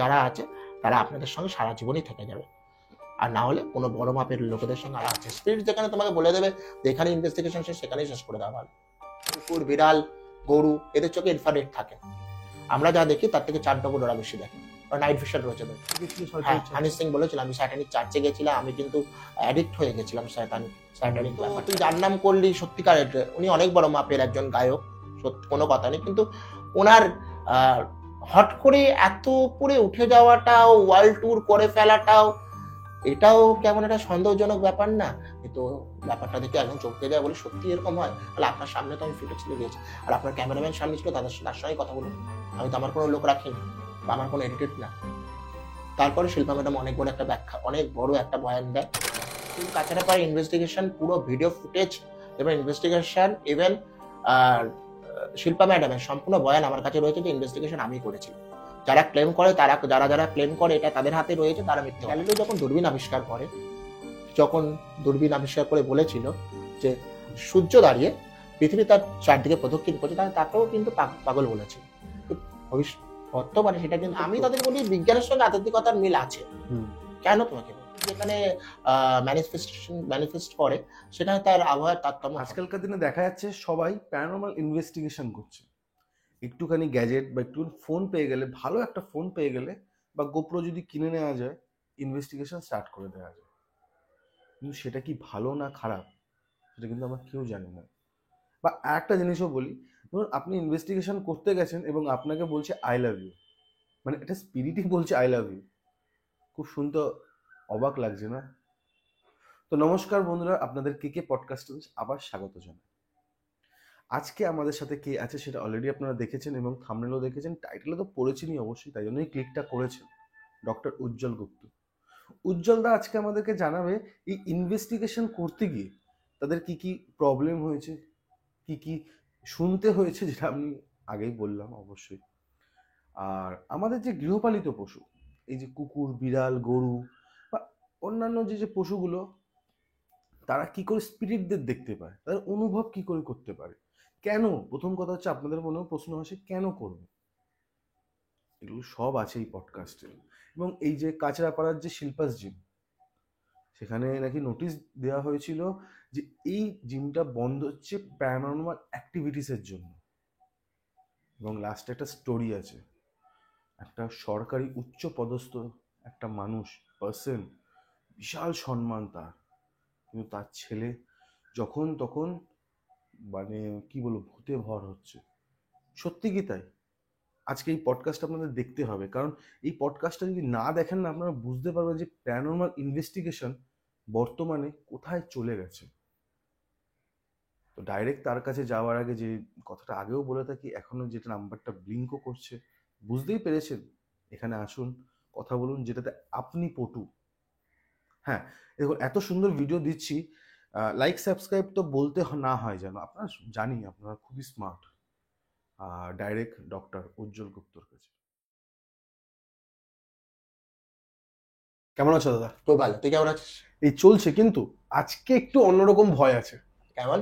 যারা আছে তারা আপনাদের সঙ্গে সারা জীবনই থেকে যাবে, আর না হলে কোনো বড় মাপের লোকেদের সঙ্গে আর আছে স্পিরিট যেখানে তোমাকে বলে দেবে যেখানে ইনভেস্টিগেশন শেষ সেখানেই শেষ করে দেওয়া ভালো। কুকুর, বিড়াল, গরু এদের চোখে ইনফ্রারেড থাকে, আমরা যা দেখি তার থেকে 4 ডবল ওরা বেশি দেখে। নাইট ভিশন রয়েছে। হ্যাঁ, হানি সিং বলেছিল আমি স্যাটানিক চার্চে গেছিলাম, আমি কিন্তু অ্যাডিক্ট হয়ে গেছিলাম স্যাটানিক। তুই যার নাম করলি সত্যিকার উনি অনেক বড় মাপের একজন গায়ক, কোনো কথা নেই, কিন্তু ওনার হট করে এত উপরে উঠে যাওয়াটাও, ওয়ার্ল্ড ট্যুর করে ফেলাটাও, এটাও কেমন একটা সন্দেহজনক ব্যাপার না? কিন্তু ব্যাপারটা দেখে একদম চমকে যায়, বলে সত্যি এরকম হয়? তাহলে আপনার সামনে তো আমি ফিটে ছেড়ে দিয়েছি, আর আপনার ক্যামেরাম্যান সামনে ছিল, তার সঙ্গে কথা বলুন। আমি তো আমার কোনো লোক রাখিনি বা আমার কোনো এডিটেড না। তারপরে শিল্পা ম্যাডাম অনেক বড় একটা ব্যাখ্যা, অনেক বড় একটা বয়ান দেয়। কিন্তু কাছাড়াপাড়া ইনভেস্টিগেশন পুরো ভিডিও ফুটেজ এবং ইনভেস্টিগেশন ইভেন শিল্পা ম্যাডামের সম্পূর্ণ বয়ান আমার কাছে রয়েছে, যে ইনভেস্টিগেশন আমি করেছি। যারা ক্লেম করে, যারা ক্লেম করে এটা তাদের হাতে রয়েছে, তারা মিথ্যে। গ্যালিলিও যখন দূরবীন আবিষ্কার করে বলেছিল যে সূর্য দাঁড়িয়ে পৃথিবী তার চারদিকে প্রদক্ষিণ করছে, তাকেও কিন্তু পাগল বলেছে। বর্তমানে সেটা কিন্তু আমি তাদের বলি বিজ্ঞানের সঙ্গে আধ্যাত্মিকতার মিল আছে। কেন তোমাকে যেখানে ম্যানিফেস্ট করে সেখানে তার আবহাওয়ার তারতম্য। আজকালকার দিনে দেখা যাচ্ছে সবাই প্যারানর্মাল ইনভেস্টিগেশন করছে। একটুখানি গ্যাজেট বা একটু ফোন পেয়ে গেলে, ভালো একটা ফোন পেয়ে গেলে বা গোপ্রো যদি কিনে নেওয়া যায়, ইনভেস্টিগেশন স্টার্ট করে দেওয়া যায়। কিন্তু সেটা কি ভালো না খারাপ সেটা কিন্তু আমরা কেউ জানি না। বা একটা জিনিসও বলি, ধরুন আপনি ইনভেস্টিগেশন করতে গেছেন এবং আপনাকে বলছে আই লাভ ইউ, মানে এটা স্পিরিটই বলছে আই লাভ ইউ। খুব শুনতে অবাক লাগছে না? তো নমস্কার বন্ধুরা, আপনাদের কে পডকাস্টে আবার স্বাগত জানাই। আজকে আমাদের সাথে কে আছে সেটা অলরেডি আপনারা দেখেছেন এবং থাম্বনেলও দেখেছেন, টাইটেলে তো পড়েছেনই অবশ্যই, তাই জন্যই ক্লিকটা করেছেন। ডক্টর উজ্জ্বল গুপ্ত। উজ্জ্বল দা আজকে আমাদেরকে জানাবে এই ইনভেস্টিগেশন করতে গিয়ে তাদের কি কি প্রবলেম হয়েছে, কি কি শুনতে হয়েছে, যেটা আমি আগেই বললাম অবশ্যই। আর আমাদের যে গৃহপালিত পশু, এই যে কুকুর, বিড়াল, গরু বা অন্যান্য যে পশুগুলো, তারা কি করে স্পিরিটদের দেখতে পায়, তাদের অনুভব কি করে করতে পারে, কেন, প্রথম কথা হচ্ছে আপনাদের মনেও প্রশ্ন আসে কেন করবে, এগুলো সব আছে এই পডকাস্টে। এবং এই যে কাঁচরাপাড়ার যে শিল্পাস জিম, সেখানে নাকি নোটিশ দেওয়া হয়েছিল যে এই জিমটা বন্ধ হচ্ছে প্যারানর্মাল অ্যাক্টিভিটিসের জন্য। এবং লাস্টে একটা স্টোরি আছে, একটা সরকারি উচ্চ পদস্থ একটা মানুষ, পার্সন, বিশাল সম্মান তার, কিন্তু তার ছেলে যখন তখন মানে কি বলবো ভূতে ভর হচ্ছে। সত্যি কি তাই? আজকে এই পডকাস্টটা আপনাদের দেখতে হবে, কারণ এই পডকাস্টটা যদি না দেখেন না, আপনারা বুঝতে পারবেন যে প্যারানর্মাল ইনভেস্টিগেশন বর্তমানে কোথায় চলে গেছে। তো ডাইরেক্ট তার কাছে যাওয়ার আগে যে কথাটা আগেও বলে থাকি, এখনো যেটা নাম্বারটা ব্লিঙ্কও করছে, বুঝতেই পেরেছেন, এখানে আসুন, কথা বলুন, যেটাতে আপনি পটু। হ্যাঁ, দেখুন এত সুন্দর ভিডিও দিচ্ছি, লাইক সাবস্ক্রাইব তো বলতে না হয় যেন, আপনারা জানি আপনারা খুবই স্মার্ট। ডাইরেক্ট ডক্টর উজ্জ্বল গুপ্তর কাছে। কেমন আছো দাদা? খুব ভালো, তুই কেমন আছিস? এই চলছে, কিন্তু আজকে একটু অন্যরকম ভয় আছে। কেমন?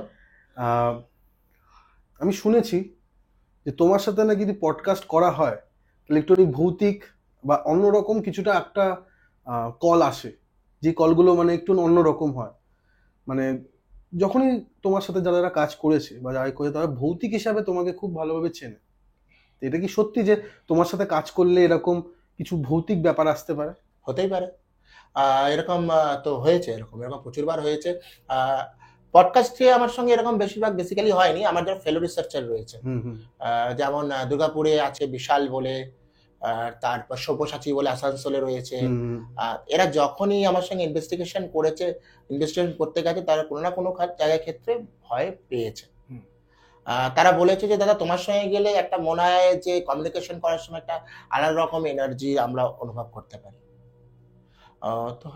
আমি শুনেছি যে তোমার সাথে নাকি যদি পডকাস্ট করা হয় তাহলে একটু ভৌতিক বা অন্যরকম কিছুটা একটা কল আসে, যে কলগুলো মানে একটু অন্যরকম হয়। মানে যখনই তোমার সাথে যারা কাজ করেছে বা যারা করে, তারা ভৌতিক হিসাবে তোমাকে খুব ভালোভাবে চেনে। এটা কি সত্যি যে তোমার সাথে কাজ করলে এরকম কিছু ভৌতিক ব্যাপার আসতে পারে? হতেই পারে। এরকম তো হয়েছে, এরকম প্রচুরবার হয়েছে। পডকাস্টে আমার সঙ্গে এরকম বেসিক্যালি হয়নি, আমার যারা ফেলো রিসার্চার রয়েছে, যেমন দুর্গাপুরে আছে বিশাল বলে, তারপর সব্যসাচী বলে আসানসোলে রয়েছে। এরা যখনই আমার সঙ্গে ইনভেস্টিগেশন করতে গেছে, তারা কোনো না কোনো জায়গায় ক্ষেত্রে ভয় পেয়েছে। তারা বলেছে যে দাদা তোমার সঙ্গে গেলে একটা মনে হয় যে কমিউনিকেশন করার সময় একটা আলাদা রকম এনার্জি আমরা অনুভব করতে পারি। তো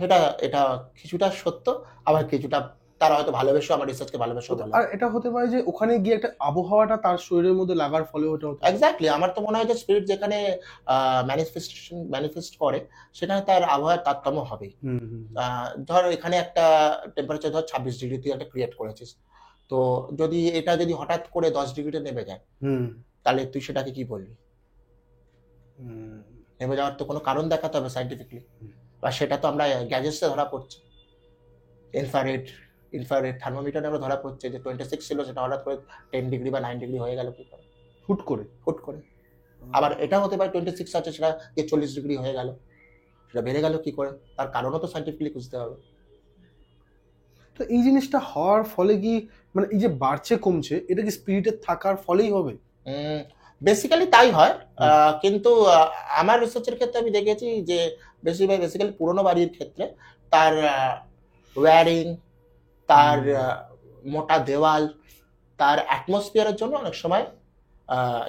এটা কিছুটা সত্য, আবার কিছুটা তারা হয়তো ভালোবেসে আমার রিসার্চকে ভালোবেসে বলে। আর এটা হতে পারে যে ওখানে গিয়ে একটা আবহাওয়াটা তার শরীরের মধ্যে লাগার ফলে ওটা হতে। এক্স্যাক্টলি, আমার তো মনে হয় যে স্পিরিট যেখানে ম্যানিফেস্ট করে সেখানে তার আবহাওয়ার তারতম্য হবেই। ধর এখানে একটা টেম্পারেচার ধর 26 ডিগ্রি তুই একটা ক্রিয়েট করেছিস, তো যদি এটা হঠাৎ করে 10 ডিগ্রিতে নেমে যায়, তাহলে তুই সেটাকে কি বলবি? নেমে যাওয়ার তো কোনো কারণ দেখাতে হবে সাইন্টিফিকলি, বা সেটা তো আমরা গ্যাজেটসে ধরা পড়ছে, ইনফ্রারেড থার্মোমিটারে আমরা ধরা পড়ছে যে 26 ছিল, সেটা হঠাৎ করে 10 ডিগ্রি বা 9 ডিগ্রি হয়ে গেল কি করে, হুট করে। আবার এটা হতে পারে 26 আছে, সেটা 40 ডিগ্রি হয়ে গেল, সেটা বেড়ে গেল কি করে, তার কারণও তো সাইন্টিফিকলি খুঁজতে হবে। তো এই জিনিসটা হওয়ার ফলে কি মানে এই যে বাড়ছে কমছে এটা কি স্পিরিটের থাকার ফলেই হবে? বেসিক্যালি তাই হয়, কিন্তু আমার রিসার্চের ক্ষেত্রে আমি দেখেছি যে বেসিক্যালি পুরোনো বাড়ির ক্ষেত্রে তার ওয়্যারিং, তার মোটা দেওয়াল, তার অ্যাটমসফিয়ারের জন্য অনেক সময়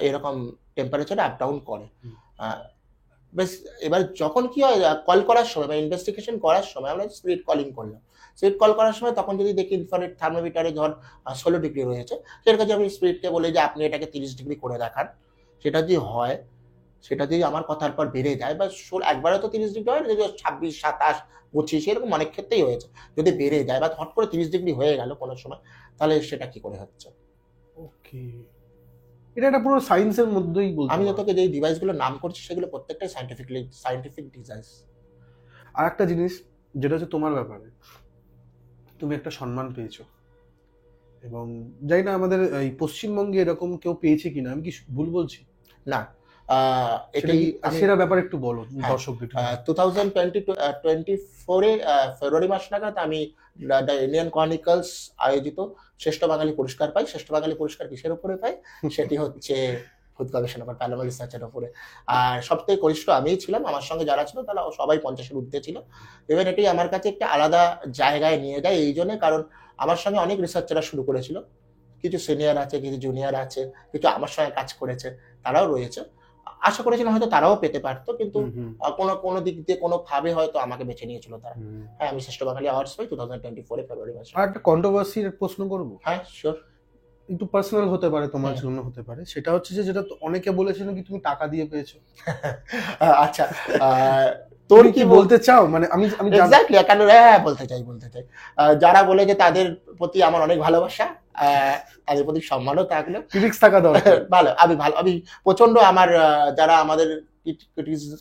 এরকম টেম্পারেচারে আপ ডাউন করে। বেশ, এবার যখন কি হয়, কল করার সময় বা ইনভেস্টিগেশন করার সময় আমরা স্পিরিট কলিং করলাম, স্পিরিট কল করার সময় তখন যদি দেখি ইনফ্রারেড থার্মোমিটারে ধর 16 ডিগ্রি রয়েছে, সেটার কাছে আমি স্পিরিটকে বলি যে আপনি এটাকে 30 ডিগ্রি করে দেখান। সেটা যদি হয়, সেটা যদি আমার কথার পর বেড়ে যায়, বা একবারে তো 30 ডিগ্রি হয় না, যদি 26, 27, 25 এরকম অনেক ক্ষেত্রেই হয়েছে, যদি বেড়ে যায় বা হট করে 30 ডিগ্রি হয়ে গেল কোনো সময়, তাহলে সেটা কি করে হচ্ছে। ওকে, এটা একটা পুরো সায়েন্সের মধ্যেই বলতে আমি পারো। তোকে যেই ডিভাইসগুলো নাম করছি সেগুলো প্রত্যেকটাই সায়েন্টিফিক ডিভাইস। আর একটা জিনিস যেটা হচ্ছে তোমার ব্যাপারে, তুমি একটা সম্মান পেয়েছো, এবং জানি না আমাদের এই পশ্চিমবঙ্গে এরকম কেউ পেয়েছে কিনা, আমি কি ভুল বলছি? না, এটাই সেরা ব্যাপার একটু বলো হ্যাঁ, দর্শকদের। 2024-এ ফেব্রুয়ারি মাস নাগাদ আমি দ্য ইন্ডিয়ান ক্রনিকলস আয়োজিত শ্রেষ্ঠ বাঙালি পুরস্কার পাই। শ্রেষ্ঠ বাঙালি পুরস্কার কিসের উপরে পাই? সেটি হচ্ছে ভূত গবেষণা বা প্যারানর্মাল রিসার্চের উপরে। আর সবথেকে কনিষ্ঠ আমিই ছিলাম, আমার সঙ্গে যারা ছিল তারা সবাই 50-এর ঊর্ধ্বে ছিল। এবার এটি আমার কাছে একটা আলাদা জায়গায় নিয়ে যায় এই জন্য, কারণ আমার সঙ্গে অনেক রিসার্চাররা শুরু করেছিল, কিছু সিনিয়র আছে, কিছু জুনিয়র আছে, কিছু আমার সঙ্গে কাজ করেছে, তারাও রয়েছে। আশা করেছিলাম হয়তো তারাও পেতে পারতো, কিন্তু কোনো দিক দিয়ে কোনো ভাবে হয়তো আমাকে বেছে নিয়েছিল তারা। হ্যাঁ, আমি শ্রেষ্ঠ বাঙালি অ্যাওয়ার্ডস পাই 2024 ফেব্রুয়ারি মাসে। আর একটা কন্ট্রোভার্সির প্রশ্ন করবো, হ্যাঁ শিওর। একটু পার্সোনাল হতে পারে, তোমার হ্যাঁ। জন্য হতে পারে, সেটা হচ্ছে যে যেটা অনেকে বলেছিল কি তুমি টাকা দিয়ে পেয়েছো। আচ্ছা, তোর কি বলতে চাও? মানে আমি এক্স্যাক্টলি কেন, হ্যাঁ বলতে চাই। যারা বলে যে তাদের প্রতি আমার অনেক ভালোবাসা, তাদের প্রতি সম্মানও থাকলো, ক্রিটিক্স থাকা দরকার। আমি প্রচন্ড আমার যারা আমাদের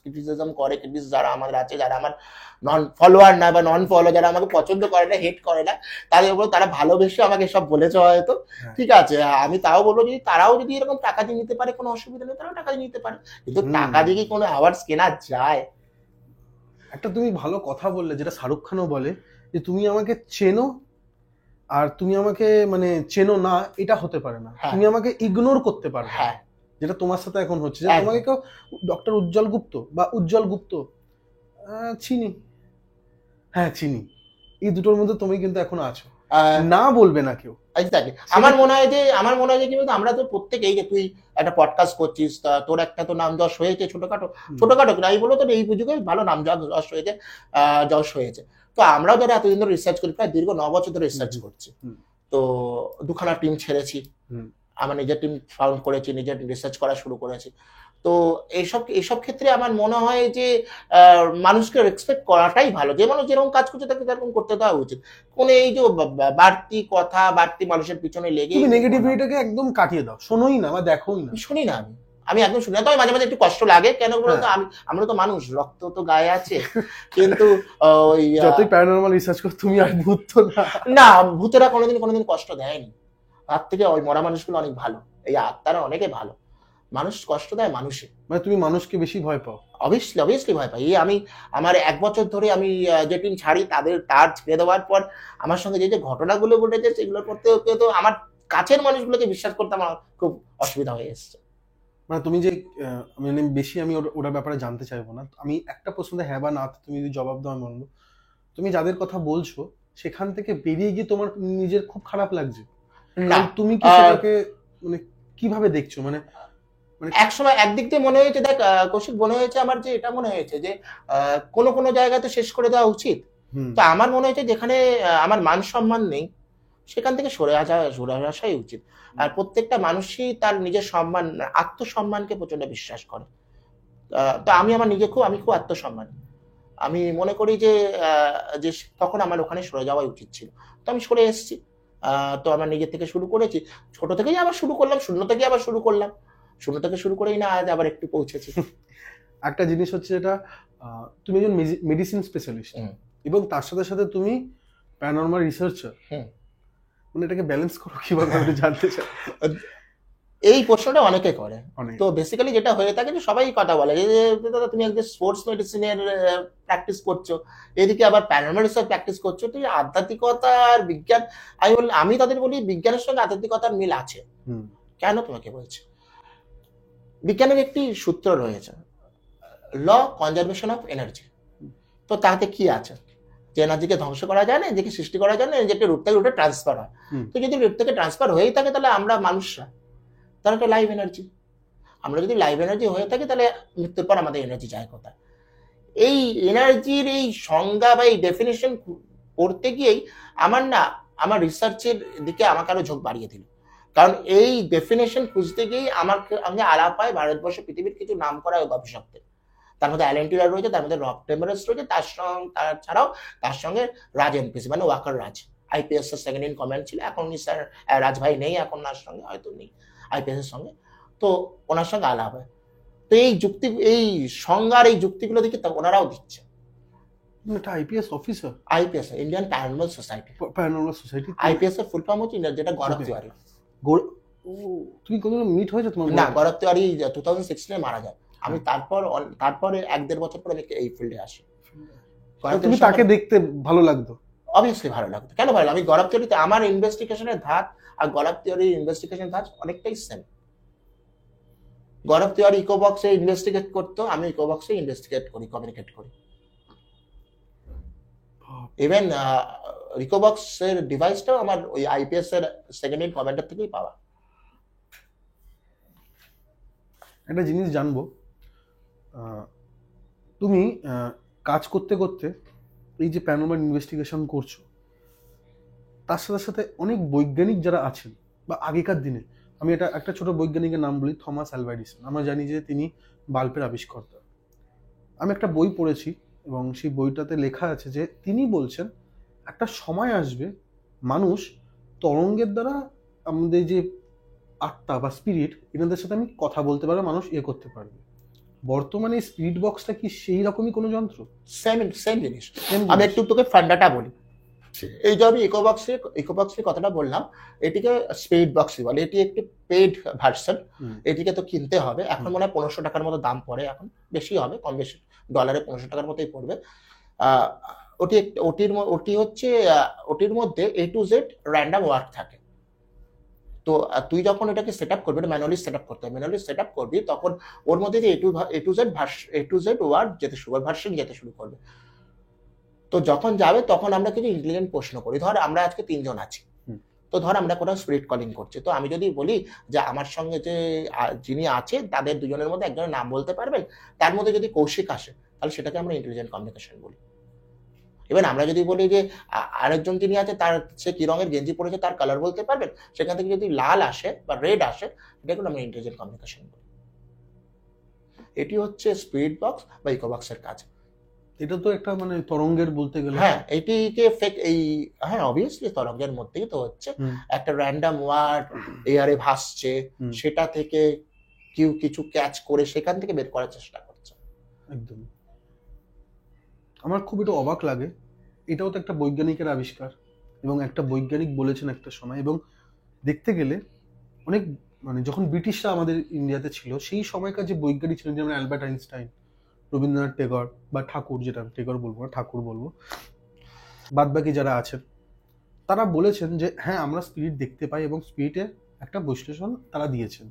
ক্রিটিসিজম করে, যারা আমাদের আছে, যারা আমার নন ফলোয়ার না বা নন ফলো, যারা আমাকে পছন্দ করে না, হেট করে না, তাদের উপর তারা ভালোবেসে আমাকে সব বলেছে হয়তো। ঠিক আছে, আমি তাও বলবো যদি তারাও যদি এরকম টাকা দিয়ে নিতে পারে কোনো অসুবিধা নেই, তারাও টাকা দিয়ে নিতে পারে, কিন্তু টাকা দিয়ে কি কোনো অ্যাওয়ার্ডস কেনা যায়? একটা তুমি ভালো কথা বললে, যেটা শাহরুখ খানও বলে, যে তুমি আমাকে চেনো আর তুমি আমাকে মানে চেনো না, এটা হতে পারে না। তুমি আমাকে ইগনোর করতে পারবে, যেটা তোমার সাথে এখন হচ্ছে। যে তোমাকে কেউ ডক্টর উজ্জ্বল গুপ্ত বা উজ্জ্বল গুপ্ত চিনি, হ্যাঁ চিনি, এই দুটোর মধ্যে তুমি কিন্তু এখন আছো, না বলবে না কেউ। এক্স্যাক্টলি। আমার মনে হয় যে কিন্তু আমরা তো প্রত্যেকেই, যে তুই একটা পডকাস্ট করছিস, তোর একটা তো নাম যশ হয়েছে, ছোটখাটো কিন্তু আমি বলবো তোর এই যুগে ভালো নাম যশ হয়েছে। তো আমরাও যারা এতদিন ধরে রিসার্চ করি, প্রায় দীর্ঘ 9 বছর ধরে রিসার্চ করছি, তো দুখানা টিম ছেড়েছি, আমার নিজের টিম ফাউন্ড করেছি, নিজের রিসার্চ করা শুরু করেছি। তো এইসব ক্ষেত্রে আমার মনে হয় যে মানুষকে রেসপেক্ট করাটাই ভালো, যে মানুষ যেরকম কাজ করছে তাকে সেরকম করতে দেওয়া উচিত। কোনো এই যে বাড়তি কথা, বাড়তি মানুষের পিছনে লেগে তুমি নেগেটিভিটিটাকে একদম কাটিয়ে দাও, শোনোই না বা দেখোই না। শুনি না, আমি একদম শুনি না। তবে মাঝে মাঝে একটু কষ্ট লাগে, কেন বলতো আমরা তো মানুষ, রক্ত তো গায়ে আছে, কিন্তু ওই যতই প্যারানর্মাল রিসার্চ করো তুমি আর ভূত তো না, ভূতেরা কোনোদিন কষ্ট দেয়নি, তার থেকে ওই মরা মানুষগুলো অনেক ভালো, এই আত্মারা অনেকে ভালো, মানুষ কষ্ট দেয় মানুষে। মানে তুমি মানুষকে বেশি ভয় পাও? অবভিয়াসলি ভয় পাই। আমি আমার 1 বছর ধরে আমি যে টিম ছাড়ি তার ছেড়ে দেওয়ার পর আমার সঙ্গে যে ঘটনাগুলো ঘটেছে সেগুলো করতে তো আমার কাছের মানুষগুলোকে বিশ্বাস করতে আমার খুব অসুবিধা হয়ে এসছে। মানে তুমি যে মানে বেশি আমি ওটার ব্যাপারে জানতে চাইবো না, আমি একটা প্রশ্নে হ্যাঁ বা না তুমি যদি জবাব দাও আমি বলবো, তুমি যাদের কথা বলছো সেখান থেকে বেরিয়ে গিয়ে তোমার নিজের খুব খারাপ লাগছে না? তুমি কি সেটাকে মানে কিভাবে দেখছো? মানে একসময় একদিক দিয়ে মনে হয়েছে, দেখ কৌশিক, মনে হয়েছে আমার যে এটা মনে হয়েছে যে কোনো জায়গাতে শেষ করে দেওয়া উচিত। তো আমার মনে হয়েছে যেখানে আমার মান সম্মান নেই সেখান থেকে সরে আসাই উচিত। আর প্রত্যেকটা মানুষই তার নিজের সম্মান, আত্মসম্মানকে প্রচন্ড বিশ্বাস করে। তো আমি খুব আত্মসম্মানী। আমি মনে করি যে তখন আমার ওখানে সরে যাওয়া উচিত ছিল, তো আমি সরে এসেছি। তো আমার নিজের থেকে শুরু করেছি, ছোট থেকেই আবার শুরু করলাম, শূন্য থেকে শুরু করেই না আজ আবার একটু পৌঁছেছি। একটা জিনিস হচ্ছে যেটা তুমি একজন মেডিসিন স্পেশালিস্ট হুম। এবং তার সাথে সাথে তুমি প্যারানর্মাল রিসার্চার, হুম। মানে এটাকে ব্যালেন্স করো কিভাবে আমি জানতে চাই। এই প্রশ্নটা অনেকে করে। অনেক তো বেসিক্যালি যেটা হয়ে থাকে যে সবাই কথা বলে যে দাদা তুমি একজন স্পোর্টস মেডিসিনের প্র্যাকটিস করছো, এদিকে আবার প্যারানর্মাল রিসার্চ প্র্যাকটিস করছো, তো এই আধ্যাত্মিকতা আর বিজ্ঞান, আমি তাদের বলি বিজ্ঞানের সঙ্গে আধ্যাত্মিকতার মিল আছে। হুম। কেন তোমাকে বলছি, বিজ্ঞানের একটি সূত্র রয়েছে, ল কনজারভেশন অফ এনার্জি। তো তাতে কি আছে, যে এনার্জিকে ধ্বংস করা যায় না, এনার্জিকে সৃষ্টি করা যায় না, এনার্জিকে রূপ থেকে রূপে ট্রান্সফার হয়। হুম। তো যদি রূপ থেকে ট্রান্সফার হয়েই থাকে তাহলে আমরা মানুষরা, তাহলে একটা লাইভ এনার্জি। আমরা যদি লাইভ এনার্জি হয়ে থাকি তাহলে মৃত্যুর পর আমাদের এনার্জি যায় কোথায়? এই এনার্জির এই সংজ্ঞা বা এই ডেফিনেশন পড়তে গিয়েই আমার রিসার্চের দিকে আমাকে আরো ঝোঁক বাড়িয়ে দিল। কারণ এই ডেফিনেশন খুঁজতে গিয়েই আমাকে আলাপ হয় ভারতবর্ষে পৃথিবীর কিছু নাম করা গবেষকদের। তার মধ্যে অ্যালেন টিলার রয়েছে, তার মধ্যে রব টেমারাস রয়েছে, তাছাড়াও তার সঙ্গে রাজ এনপিসি মানে ওয়াকার রাজ, আইপিএস এর সেকেন্ড ইন কমান্ড ছিল। এখন স্যার রাজ ভাই নেই, এখন ওনার সঙ্গে হয়তো নেই আইপিএস এর সঙ্গে, তো ওনার সঙ্গে আলাপ হয়। তো এই সংজ্ঞার এই যুক্তিগুলো দেখে ওনারাও দিচ্ছে। এটা IPS officer, IPS Indian paranormal society, paranormal society. IPS এর ফুল ফর্ম হচ্ছে যেটা গৌরব তিওয়ারি। তুমি কোনোদিন মিট হয়েছে তোমার? না, গৌরব তিওয়ারি 2016 মারা যায়। আমি তারপরে 1-1.5 বছর পরে আমি এই ফিল্ডে আসি। তুমি তাকে দেখতে ভালো লাগতো? অবভিয়াসলি ভালো লাগতো। কেন ভালো? আমি গৌরব তিওয়ারিতে আমার ইনভেস্টিগেশনের ধাত আর গৌরব তিওয়ারির ইনভেস্টিগেশন ধাত অনেকটাই সেম। গৌরব তিওয়ারি ইকোবক্সে ইনভেস্টিগেট করতো, আমি ইকোবক্সে ইনভেস্টিগেট করি, কমিউনিকেট করি। ইভেন ইকোবক্সের ডিভাইসটাও আমার ওই আইপিএস এর সেকেন্ড ইন কমান্ডার থেকেই পাওয়া। একটা জিনিস জানবো, তুমি কাজ করতে করতে এই যে প্যারানর্মাল ইনভেস্টিগেশন করছো, তার সাথে সাথে অনেক বৈজ্ঞানিক যারা আছেন বা আগেকার দিনে, আমি এটা একটা ছোট বৈজ্ঞানিকের নাম বলি, থমাস আলভা এডিসন। আমরা জানি যে তিনি বাল্বের আবিষ্কর্তা। আমি একটা বই পড়েছি এবং সেই বইটাতে লেখা আছে যে তিনি বলছেন একটা সময় আসবে মানুষ তরঙ্গের দ্বারা আমাদের যে আত্মা বা স্পিরিট, এনাদের সাথে আমি কথা বলতে পারবে, মানুষ করতে পারবে। বর্তমানে স্পিরিট বক্সটা কি সেই রকমই কোনো যন্ত্র? সেম জিনিস। আমি একটু তোকে ফান্ডাটা বলি। এই যে আমি ইকোবক্সের কথাটা বললাম, এটিকে স্পিরিট বক্সই বলে। এটি একটি পেইড ভার্সন। এটিকে তো কিনতে হবে। এখন মনে হয় 1500 টাকার মতো দাম পড়ে, এখন বেশি হবে, কম বেশি ডলারে 1500 টাকার মতোই পড়বে। ওটির মধ্যে A to Z random work থাকে। তো তুই যখন এটাকে সেট আপ করবি, এটা ম্যানুয়ালি সেট আপ করতে হবে, ম্যানুয়ালি সেট আপ করবি, তখন ওর মধ্যে যে A to Z ওয়ার্ড যেতে শুরু ভার্সন যেতে শুরু করবে। তো যখন যাবে তখন আমরা কিছু ইন্টেলিজেন্ট প্রশ্ন করি। ধর আমরা আজকে 3 জন আছি, তো ধর আমরা কোথাও স্পিরিট কলিং করছি। তো আমি যদি বলি যে আমার সঙ্গে যে যিনি আছে তাদের দুজনের মধ্যে একজনের নাম বলতে পারবেন, তার মধ্যে যদি কৌশিক আসে তাহলে সেটাকে আমরা ইন্টেলিজেন্ট কমিউনিকেশন বলি। এবার আমরা যদি বলি যে আরেকজন যিনি আছে তার সে কি রঙের গেঞ্জি পরেছে তার কালার বলতে পারবেন, সেখান থেকে যদি লাল আসে বা রেড আসে, এটাকে আমরা ইন্টেলিজেন্ট কমিউনিকেশন বলি। এটি হচ্ছে স্পিরিট বক্স বা ইকোবক্সের কাজ। এটা তো একটা মানে তরঙ্গের বলতে গেলে, হ্যাঁ, এটিকে হ্যাঁ অবভিয়াসলি তরঙ্গের মধ্যেই তো হচ্ছে। একটা র্যান্ডম ওয়ার্ড এয়ারে ভাসছে, সেটা থেকে কেউ কিছু ক্যাচ করে সেখান থেকে বের করার চেষ্টা করছে। একদম। আমার খুব একটু অবাক লাগে, এটাও তো একটা বৈজ্ঞানিকের আবিষ্কার এবং একটা বৈজ্ঞানিক বলেছেন একটা সময়। এবং দেখতে গেলে অনেক মানে যখন ব্রিটিশরা আমাদের ইন্ডিয়াতে ছিল, সেই সময়কার যে বৈজ্ঞানিক ছিলেন, যেমন অ্যালবার্ট আইনস্টাইন, রবীন্দ্রনাথ টেগর বা ঠাকুর, যেটা টেগর বলবো না, ঠাকুর বলবো, বাদবাকি যারা আছেন, তারা বলেছেন যে হ্যাঁ আমরা স্পিরিট দেখতে পাই এবং স্পিরিটের একটা বিশ্লেষণ তারা দিয়েছেন।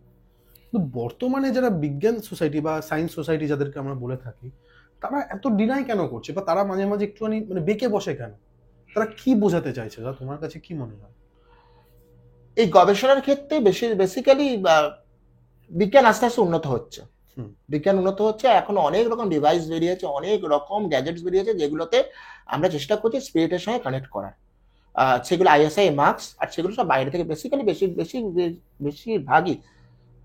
কিন্তু বর্তমানে যারা বিজ্ঞান সোসাইটি বা সায়েন্স সোসাইটি যাদেরকে আমরা বলে থাকি, তারা এত ডিনাই কেন করছে, বা তারা মাঝে মাঝে একটুখানি মানে বেঁকে বসে কেন? তারা কি বোঝাতে চাইছে? তোমার কাছে কি মনে হয়? এই গবেষণার ক্ষেত্রে বেসিক্যালি বিজ্ঞান আস্তে আস্তে উন্নত হচ্ছে। এখন অনেক রকম ডিভাইস বেরিয়েছে, অনেক রকম গ্যাজেটস বেরিয়েছে, যেগুলোতে আমরা চেষ্টা করছি স্পিরিটের সঙ্গে কানেক্ট করার। সেগুলো ISI মার্কস, আর সেগুলো সব বাইরে থেকে বেসিক্যালি বেশিরভাগই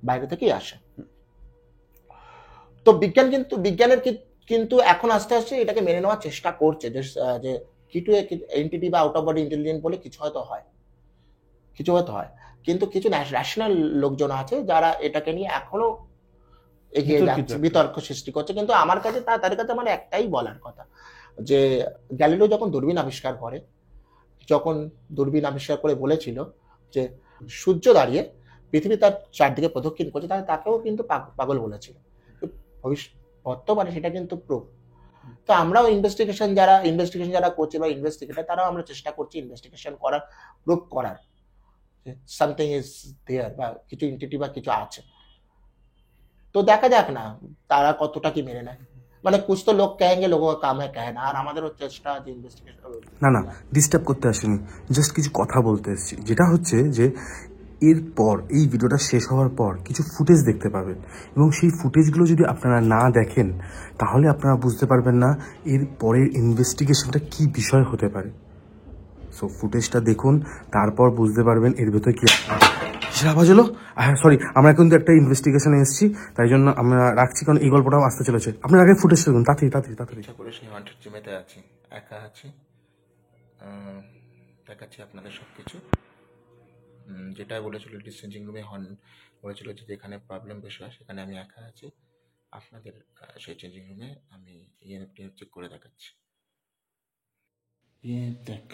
বাইরে থেকেই আসে। তো বিজ্ঞানের কিন্তু এখন আস্তে আস্তে এটাকে মেনে নেওয়ার চেষ্টা করছে যে কিছু এন্টিটি বা আউট অফ বডি ইন্টেলিজেন্স বলে কিছু হয়তো হয়, কিন্তু কিছু ন্যাশনাল লোকজন আছে যারা এটাকে নিয়ে এখনো এগিয়ে বিতর্কিত যাচ্ছে, একটা। বিতর্ক সৃষ্টি করছে। কিন্তু আমার কাছে তাদের কাছে আমার একটাই বলার কথা, যে গ্যালিলিও যখন দূরবীন আবিষ্কার করে, যখন দূরবীন আবিষ্কার করে বলেছিল যে সূর্য দাঁড়িয়ে পৃথিবী তার চারদিকে প্রদক্ষিণ করছে, তাহলে তাকেও কিন্তু পাগল বলেছিল। বর্তমানে সেটা কিন্তু প্রুফ। তো আমরাও ইনভেস্টিগেশন যারা করছে বা ইনভেস্টিগেটর, তারাও আমরা চেষ্টা করছি ইনভেস্টিগেশন করার, প্রুফ করার সামথিং ইজ দেয়ার, বা কিছু এন্টিটি বা কিছু আছে। তো দেখা যাক না তারা কতটা কি মেনে নেয়। মানে কুছ তো লোক কহেंगे, लोगों का काम है कहना। আর আমাদেরও চেষ্টা যে ইনভেস্টিগেশন। না না, ডিস্টার্ব করতে আসিনি, জাস্ট কিছু কথা বলতে এসেছি। যেটা হচ্ছে যে এরপর এই ভিডিওটা শেষ হওয়ার পর কিছু ফুটেজ দেখতে পাবেন, এবং সেই ফুটেজগুলো যদি আপনারা না দেখেন তাহলে আপনারা বুঝতে পারবেন না এর পরের ইনভেস্টিগেশনটা কী বিষয় হতে পারে। সো ফুটেজটা দেখুন, তারপর বুঝতে পারবেন এর ভেতরে কী। কিসের আওয়াজ হলো? হ্যাঁ সরি, আমরা কিন্তু একটা ইনভেস্টিগেশনে এসেছি, তাই জন্য আমরা রাখছি, কারণ এই গল্পটাও আসতে চলেছে। আপনার আগে ফুটেজটা দেখুন, তাড়াতাড়ি তাড়াতাড়ি তাড়াতাড়ি। ইচ্ছা করে সেই হন্টেড জিমেতে আছি, একা আছি। দেখাচ্ছি আপনাদের সব কিছু। যেটা বলেছিল ডিসচেঞ্জিং রুমে বলেছিল যে যেখানে প্রবলেম বেশি হয় সেখানে আমি একা আছি। আপনাদের সেই চেঞ্জিং রুমে আমি ইএনএফটি চেক করে দেখাচ্ছি। দেখ,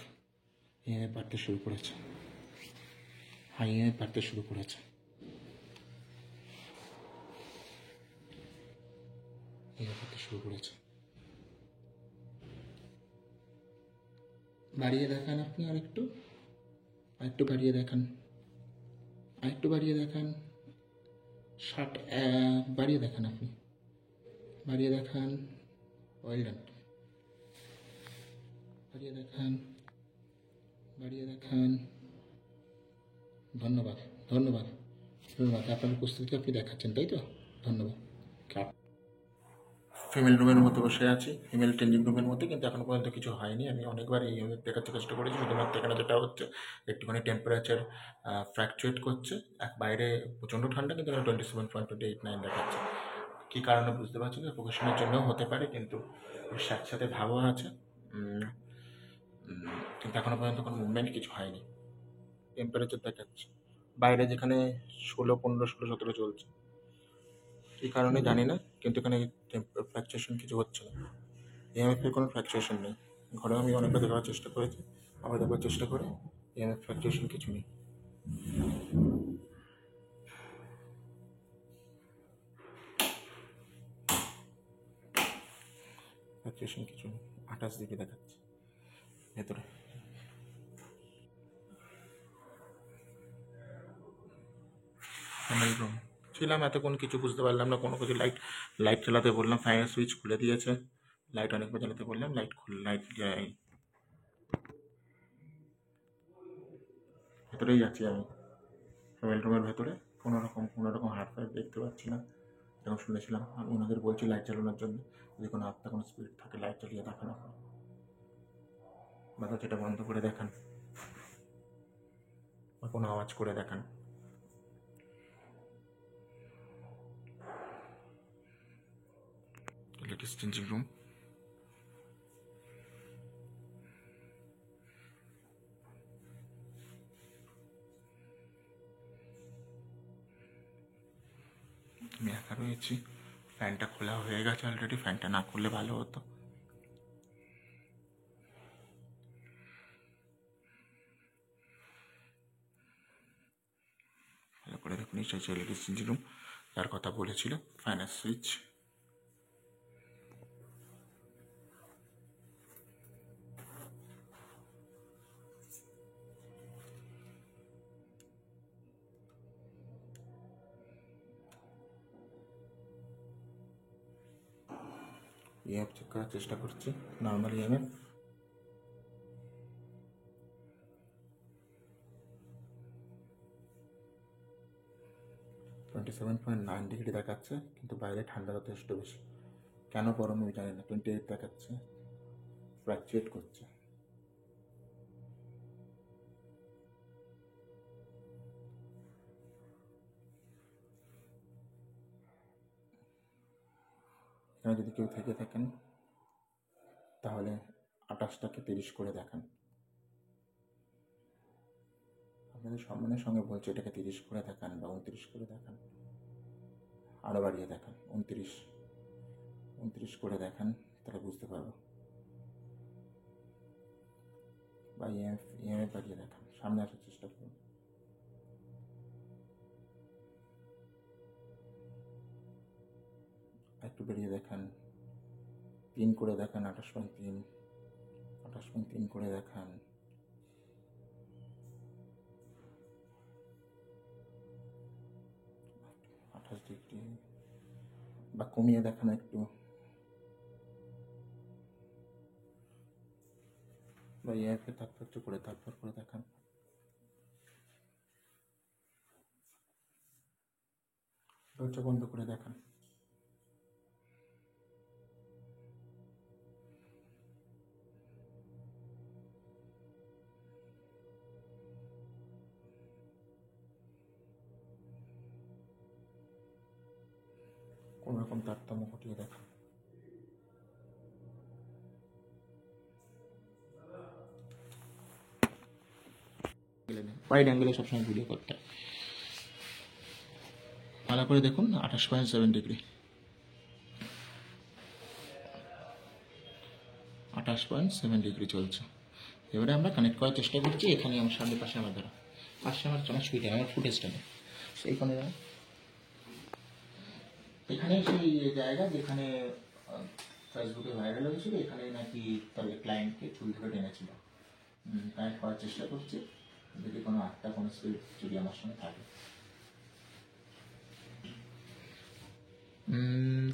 ইএনএফ বাড়তে শুরু করেছে। হ্যাঁ, ইএনএফ বাড়তে শুরু করেছে। ইএনএফ বাড়তে শুরু করেছে। বাড়িয়ে দেখান আপনি আরেকটু, আরেকটু বাড়িয়ে দেখান, আরেকটু বাড়িয়ে দেখান। 60 বাড়িয়ে দেখান আপনি, বাড়িয়ে দেখান। Well done. বাড়িয়ে দেখান, বাড়িয়ে দেখান। ধন্যবাদ, ধন্যবাদ, ধন্যবাদ। আপনার উপস্থিতি আপনি দেখাচ্ছেন, তাই তো? ধন্যবাদ। ফিমেল রুমের মধ্যে বসে আছি, ফিমেল চেঞ্জিং রুমের মধ্যে, কিন্তু এখনো পর্যন্ত কিছু হয়নি। আমি অনেকবার এই দেখাতে চেষ্টা করেছি, শুধুমাত্র এখানে যেটা হচ্ছে একটুখানি টেম্পারেচার ফ্ল্যাকচুয়েট করছে। বাইরে প্রচণ্ড ঠান্ডা, কিন্তু 27.28-9 দেখাচ্ছে। কী কারণে বুঝতে পারছি না, প্রফেশনের জন্যও হতে পারে, কিন্তু সাথে ভাবও আছে। কিন্তু এখনো পর্যন্ত কোনো মুভমেন্ট কিছু হয়নি। টেম্পারেচার দেখাচ্ছে বাইরে, যেখানে 16, 15, 16, 17 চলছে। এই কারণে জানি না, কিন্তু এখানে ফ্ল্যাকচুয়েশন কিছু হচ্ছে না। ইএমএফ এর কোনো ফ্ল্যাকচুয়েশন নেই। ঘরে আমি অনেকবার দেখার চেষ্টা করেছি, আবার দেখার চেষ্টা করে ইএমএফ ফ্ল্যাকচুয়েশন কিছু নেই। ফ্ল্যাকচুয়েশন কিছু নেই। 28 ডিগ্রি দেখাচ্ছে ভেতরে। ফ্যামিলি রুম ছিলাম, এতক্ষণ কিছু বুঝতে পারলাম না কোনো কিছু। লাইট চালাতে বললাম, ফ্যানের সুইচ খুলে দিয়েছে। লাইট অনেকবার জ্বালাতে বললাম, লাইট যাই। ভেতরেই আছি আমি, ফ্যামিলি রুমের ভেতরে। কোনো রকম হাত দেখতে পাচ্ছি না। যখন শুনেছিলাম, আমি ওনাদের বলছি লাইট চালানোর জন্য, যদি কোনো আত্মা কোনো স্পিরিট থাকে লাইট জ্বালিয়ে দেখান, আপনি বা সেটা বন্ধ করে দেখান, বা কোনো আওয়াজ করে দেখান। Latest changing room. আমি একা রয়েছি, ফ্যানটা খোলা হয়ে গেছে অলরেডি, ফ্যানটা না খুললে ভালো হতো। ভালো করে দেখুন, নিশ্চয়ই লেটেস্ট চেঞ্জিং রুম, যার কথা বলেছিল। ফ্যানের সুইচ, ইএমএফ চেক করার চেষ্টা করছি। নর্মাল ইএমএফ 27.9 ডিগ্রি দেখাচ্ছে, কিন্তু বাইরে ঠান্ডা যথেষ্ট বেশি। কেন গরম আমি জানি না। 28 দেখাচ্ছে, ফ্ল্যাকচুয়েট করছে। এখানে যদি কেউ থেকে থাকেন তাহলে 28টাকে 30 করে দেখান। আপনাদের সম্মানের সঙ্গে বলছি, এটাকে 30 করে দেখান বা 29 করে দেখান। আরও বাড়িয়ে দেখান, 29 করে দেখান, তাহলে বুঝতে পারবো। বা ইএমএফ বাড়িয়ে দেখান, সামনে আসার চেষ্টা করুন। একটু বেরিয়ে দেখান, 3 করে দেখান, 28.3 করে দেখান। ডিগ্রি বা কমিয়ে দেখান একটু, বা ইএফে তারপর একটু করে দেখান। দরজা বন্ধ করে দেখান। কোন রকম তারতম্য ঘটিয়ে দেখান। ওয়াইড অ্যাঙ্গেলে সবসময় ভিডিও করতে ভালো করে দেখুন। 28.7 ডিগ্রি, 28.7 ডিগ্রি চলছে। এবারে আমরা কানেক্ট করার চেষ্টা করছি। এখানে আমার সামনে পাশে আমার ধরা, পাশে আমার ছুঁইটা আমার ফুটেজটা নেই, সেইখানে এখানে সেই জায়গা যেখানে ফেসবুকে ভাইরাল হয়েছিল, এখানে নাকি তবে ক্লায়েন্টকে চুল ধরে টেনেছিল। কানেক্ট করার চেষ্টা করছি, যদি কোনো আত্মা কোনো স্পিরিট যদি আমার সঙ্গে থাকে।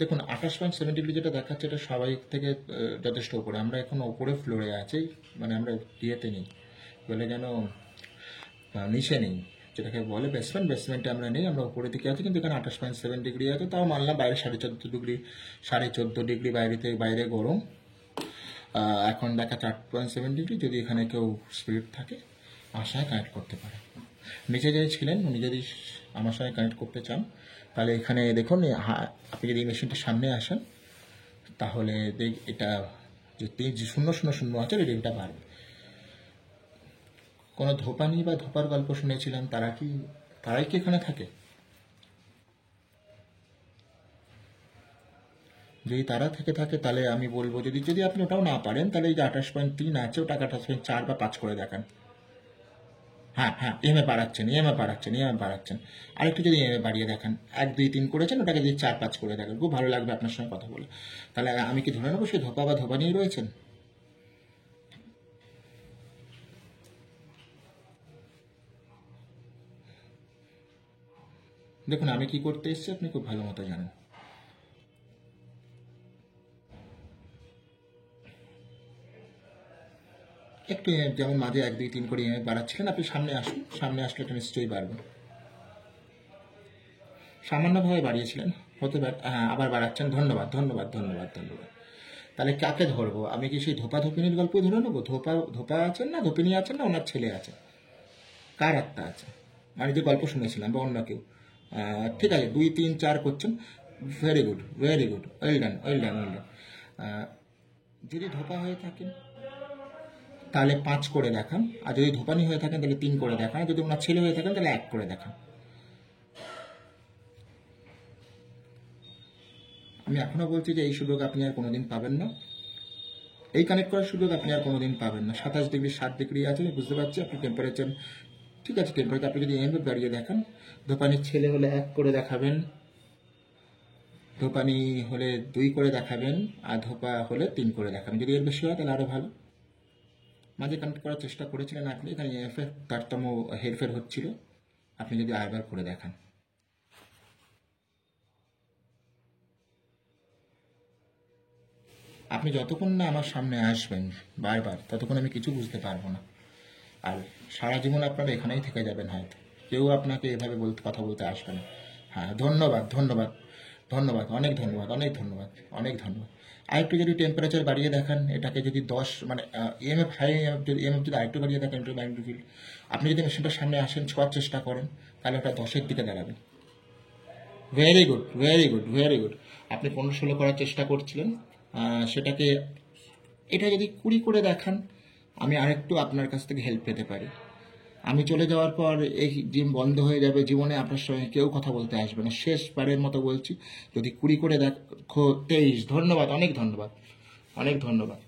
দেখুন 28.7 ডিগ্রি যেটা দেখাচ্ছে এটা স্বাভাবিক থেকে যথেষ্ট উপরে। আমরা এখন ওপরে ফ্লোরে আছি, মানে আমরা ইয়েতে নেই, বলে যেন নিচে নেই, যেটাকে বলে বেসমেন্টে আমরা নেই, আমরা উপরের দিকে আছি। কিন্তু এখানে 28.7 ডিগ্রি আছে, তাও মানলাম বাইরে 14.5 ডিগ্রি বাইরে গরম। এখন দেখা 8.7 ডিগ্রি। যদি এখানে কেউ স্পিরিট থাকে আমার সঙ্গে কানেক্ট করতে পারে। নিচে যে ছিলেন উনি যদি আমার সঙ্গে কানেক্ট করতে চান তাহলে এখানে দেখুন, আপনি যদি এই মেশিনটার সামনে আসেন তাহলে এটা যে 000 আছে রিডিংটা বাড়বে। কোনো ধোপানি বা ধোপার গল্প শুনেছিলাম, তারাই কি এখানে থাকে? যদি তারা থেকে থাকে তাহলে আমি বলবো, যদি আপনি ওটাও না পারেন তাহলে এই যে 28.3 আছে ওটাকে 28.4 বা 5 করে দেখান। হ্যাঁ, ইএমএ বাড়াচ্ছেন। আরেকটু যদি ইএমএ বাড়িয়ে দেখান, 1 2 3 করেছেন, ওটাকে যদি 4 5 করে দেখান, খুব ভালো লাগবে আপনার সঙ্গে কথা বলে। তাহলে আমি কি ধরে নেবো সে ধোপা বা ধোপা নিয়েই রয়েছেন? দেখুন আমি কি করতে এসেছি আপনি খুব ভালো মতো জানেন। একটু যেমন মাঝে 1 2 3 করে ইএমএ বাড়াচ্ছিলেন, আপনি সামনে আসুন, সামনে আসলে এটা নিশ্চয়ই বাড়বে। সামান্যভাবে বাড়িয়েছিলেন, হতে পারে। হ্যাঁ, আবার বাড়াচ্ছেন। ধন্যবাদ। তাহলে কাকে ধরবো? আমি কি সেই ধোপা ধোপিনীর গল্পই ধরে নেবো? ধোপা আছেন না ধোপিনী আছেন না ওনার ছেলে আছে? কার আত্মা আছে? আমি যে গল্প শুনেছিলাম বা অন্য কেউ? ঠিক আছে, 2 3 4 করছেন, ভেরি গুড, ওয়েল ডান। যদি ধোপা হয়ে থাকেন তাহলে 5 করে দেখান, আর যদি ধোপানি হয়ে থাকেন তাহলে 3 করে দেখান, যদি ওনার ছেলে হয়ে থাকেন তাহলে 1 করে দেখান। আমি এখনো বলছি যে এই সুযোগ আপনি আর কোনোদিন পাবেন না, এই কানেক্ট করার সুযোগ আপনি আর কোনোদিন পাবেন না। 27 ডিগ্রি 7 ডিগ্রি আছে, বুঝতে পারছি আপনি টেম্পারেচার ঠিক আছে। টেম্পারেচার আপনি যদি এমএফ বাড়িয়ে দেখান, ধোপানির ছেলে হলে 1 করে দেখাবেন, ধোপানি হলে 2 করে দেখাবেন, আর ধোপা হলে 3 করে দেখাবেন। যদি এর বেশি হয় তাহলে আরও ভালো। মাঝে কানেক্ট করার চেষ্টা করেছিলেন আপনি, এখানে এমএফের তারতম্য হেরফের হচ্ছিল, আপনি যদি আরেকবার করে দেখান। আপনি যতক্ষণ না আমার সামনে আসবেন বারবার, ততক্ষণ আমি কিছু বুঝতে পারবো না। আর সারা জীবন আপনারা এখানেই থেকে যাবেন হয়তো, কেউ আপনাকে এভাবে কথা বলতে আসবে না। হ্যাঁ, ধন্যবাদ। অনেক ধন্যবাদ। আরেকটু যদি টেম্পারেচার বাড়িয়ে দেখান, এটাকে যদি 10 মানে ইএমএফ যদি আরেকটু বাড়িয়ে দেখেন, ম্যাগনিফিল, আপনি যদি মেশিনটার সামনে আসেন, ছোঁয়ার চেষ্টা করেন, তাহলে ওটা 10-এর দিকে দাঁড়াবে। Very good. আপনি 15-16 করার চেষ্টা করছিলেন, সেটাকে এটা যদি 20 করে দেখান, আমি আরেকটু আপনার কাছ থেকে হেল্প পেতে পারি। আমি চলে যাওয়ার পর এই জিম বন্ধ হয়ে যাবে, জীবনে আপনার সঙ্গে কেউ কথা বলতে আসবে না। শেষবারের মতো বলছি, যদি 20 করে দেখো 23, ধন্যবাদ, অনেক ধন্যবাদ, অনেক ধন্যবাদ।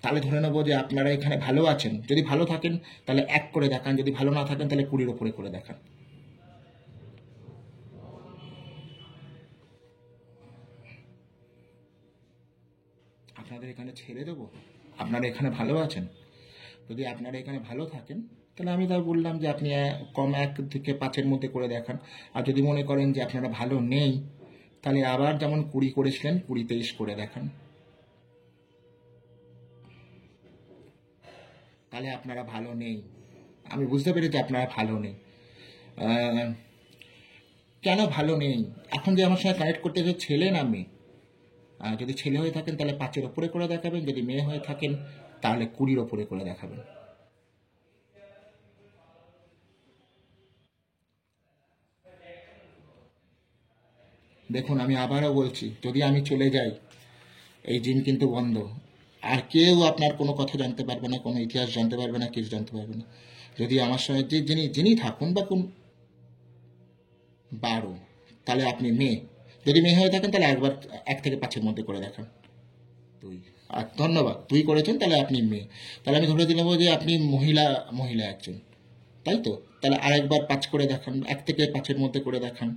তাহলে ধরে নেবো যে আপনারা এখানে ভালো আছেন। যদি ভালো থাকেন তাহলে 1 করে দেখান, যদি ভালো না থাকেন তাহলে 20-র ওপরে করে দেখান। আপনাদের এখানে ছেড়ে দেবো? আপনারা এখানে ভালো আছেন? যদি আপনারা এখানে ভালো থাকেন তাহলে আমি তাই বললাম যে আপনি কম 1 থেকে 5-এর মধ্যে করে দেখান। আর যদি মনে করেন যে আপনারা ভালো নেই তাহলে আবার যেমন 20 করেছিলেন 20-23 করে দেখান। তাহলে আপনারা ভালো নেই, আমি বুঝতে পেরেছি আপনারা ভালো নেই। আহ, কেন ভালো নেই? এখন যে আমার সঙ্গে কানেক্ট করতে যে ছেলে না মেয়ে, যদি ছেলে হয়ে থাকেন তাহলে 5-এর ওপরে করে দেখাবেন, যদি মেয়ে হয়ে থাকেন তাহলে 20-র ওপরে করে দেখাবেন। দেখুন আমি আবারও বলছি, যদি আমি চলে যাই এই জিম কিন্তু বন্ধ, আর কেউ আপনার কোনো কথা জানতে পারবে না, কোনো ইতিহাস জানতে পারবে না, কিছু জানতে পারবে না। যদি আমার সঙ্গে যে যিনি যিনি থাকুন বা কোন 12, তাহলে আপনি মেয়ে, যদি মেয়ে হয়ে থাকেন তাহলে একবার 1 থেকে 5-এর মধ্যে করে দেখান। 2, আর ধন্যবাদ, 2 করেছেন তাহলে আপনি মেয়ে। তাহলে আমি ধরে দিলাম যে আপনি মহিলা, মহিলা একজন, তাই তো? তাহলে আরেকবার 5 করে দেখান, 1 থেকে 5-এর মধ্যে করে দেখান।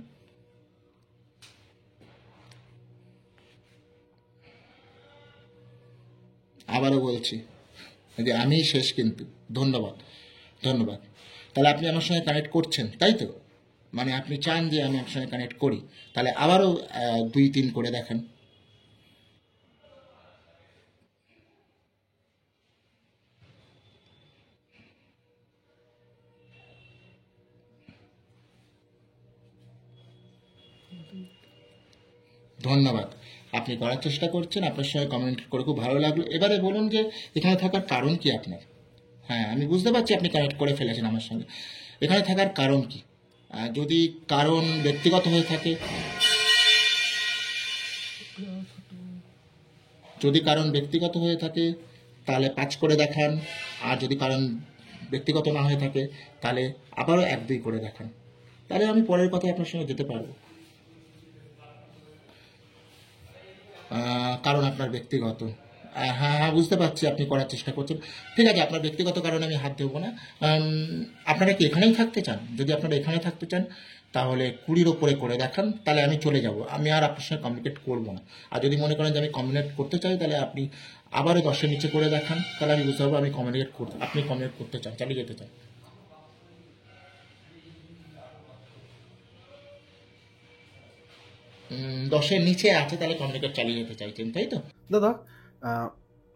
আবারও বলছি যে আমি শেষ কিন্তু। ধন্যবাদ, ধন্যবাদ। তাহলে আপনি আমার সঙ্গে কানেক্ট করছেন, তাই তো? মানে আপনি চান যে আমি আপনার সঙ্গে কানেক্ট করি, তাহলে আবারও 2-3 করে দেখান। ধন্যবাদ, আপনি করার চেষ্টা করছেন, আপনার সঙ্গে কমেন্ট করে খুব ভালো লাগলো। এবারে বলুন যে এখানে থাকার কারণ কি আপনার? হ্যাঁ, আমি বুঝতে পারছি আপনি কানেক্ট করে ফেলেছেন আমার সঙ্গে। এখানে থাকার কারণ কি? যদি কারণ ব্যক্তিগত হয়ে থাকে, যদি কারণ ব্যক্তিগত হয়ে থাকে তাহলে 5 করে দেখান। আর যদি কারণ ব্যক্তিগত না হয়ে থাকে তাহলে আবারও 1-2 করে দেখান। তাহলে আমি পরের কথায় আপনার সঙ্গে যেতে পারবো। কারণ আপনার ব্যক্তিগত, হ্যাঁ হ্যাঁ বুঝতে পারছি আপনি করার চেষ্টা করছেন। ঠিক আছে, আপনার ব্যক্তিগত কারণে আমি হাত দেবো না। আপনারা কি এখানেই থাকতে চান? যদি আপনারা এখানে থাকতে চান তাহলে 20-র ওপরে করে দেখান, তাহলে আমি চলে যাব, আমি আর আপনার সঙ্গে কমিউনিকেট করবো না। আর যদি মনে করেন যে আমি কমিউনিকেট করতে চাই তাহলে আপনি আবারও 10-এর নিচে করে দেখান, তাহলে আমি বুঝতে পারবো আমি কমিউনিকেট করতে, আপনি কমিউনিকেট করতে চান, চালিয়ে যেতে চান। 10-এর নিচে আছে তাহলে কমিউনিকেট চালিয়ে যেতে চাইছেন, তাই তো? দাদা,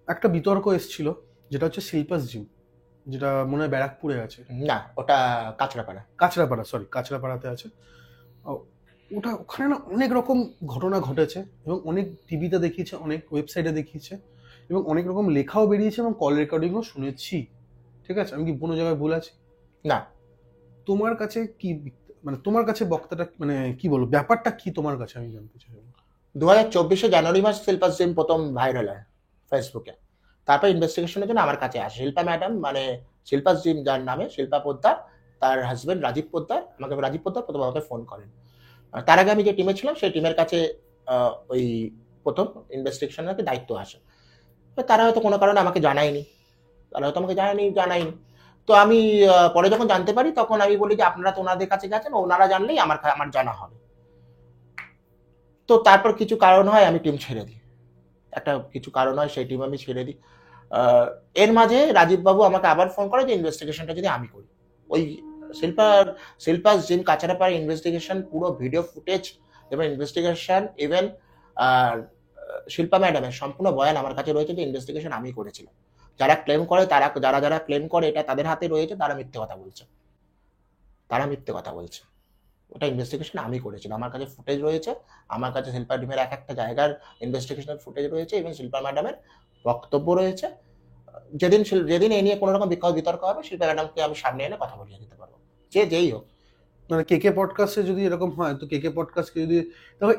একটা বিতর্ক এসেছিল, যেটা হচ্ছে শিল্পাস জিম, যেটা মনে হয় ব্যারাকপুরে আছে। না, ওটা কাঁচরাপাড়া। কাঁচরাপাড়াতে আছে। ওটা ওখানে না অনেক রকম ঘটনা ঘটেছে, এবং অনেক টিভিতে দেখিয়েছে, অনেক ওয়েবসাইটে দেখিয়েছে, এবং অনেক রকম লেখাও বেরিয়েছে, এবং কল রেকর্ডিংও শুনেছি। ঠিক আছে, আমি কি কোনো জায়গায় ভুল আছি? না, তোমার কাছে কি, মানে তোমার কাছে বক্তাটা, মানে কি বলবো, ব্যাপারটা কি তোমার কাছে আমি জানতে চাই। 2024 জানুয়ারি মাস শিল্পা সেন প্রথম ভাইরাল হয় ফেসবুকে। তারপর ইনভেস্টিগেশনের জন্য আমার কাছে আসে শিল্পা ম্যাডাম, মানে শিল্পা জিম যার নামে শিল্পা পোদ্দার, তার হাজবেন্ড রাজীব পোদ্দার। রাজীব পোদ্দার প্রথম আমাকে ফোন করেন। তার আগে আমি যে টিমে ছিলাম সেই টিমের কাছে ওই প্রথম ইনভেস্টিগেশনের দায়িত্ব আসে। তারা হয়তো কোনো কারণে আমাকে জানায়নি, জানায়নি। তো আমি পরে যখন জানতে পারি তখন আমি বলি যে আপনারা তো ওনাদের কাছে গেছেন, ওনারা জানলেই আমার জানা হবে। তো তারপর কিছু কারণ হয় আমি টিম ছেড়ে দিই, কিছু কারণ হয় সেই টিম আমি ছেড়ে দিই। এর মাঝে রাজীব বাবু আমাকে আবার ফোন করে যে ইনভেস্টিগেশনটা যদি আমি করি। ওই শিল্পা জিম কাছাড়াপাড়া ইনভেস্টিগেশন পুরো ভিডিও ফুটেজ এবং ইনভেস্টিগেশন ইভেন শিল্পা ম্যাডামের সম্পূর্ণ বয়ান আমার কাছে রয়েছে যে ইনভেস্টিগেশন আমি করেছিলাম। যারা ক্লেম করে যারা ক্লেম করে এটা তাদের হাতে রয়েছে, তারা মিথ্যে কথা বলছে। ওটা ইনভেস্টিগেশন আমি করেছিলাম, আমার কাছে ফুটেজ রয়েছে, আমার কাছে শিল্পা টিমের একটা জায়গার ইনভেস্টিগেশনের ফুটেজ রয়েছে এবং শিল্পা ম্যাডামের বক্তব্য রয়েছে। যেদিন এই নিয়ে কোনো রকম বিতর্ক হবে শিল্পা ম্যাডামকে আমি সামনে এনে কথা বলিয়ে দিতে পারবো, যেই হোক। মানে কেকে পডকাস্টে যদি এরকম হয়, তো কেকে পডকাস্টকে যদি, তাহলে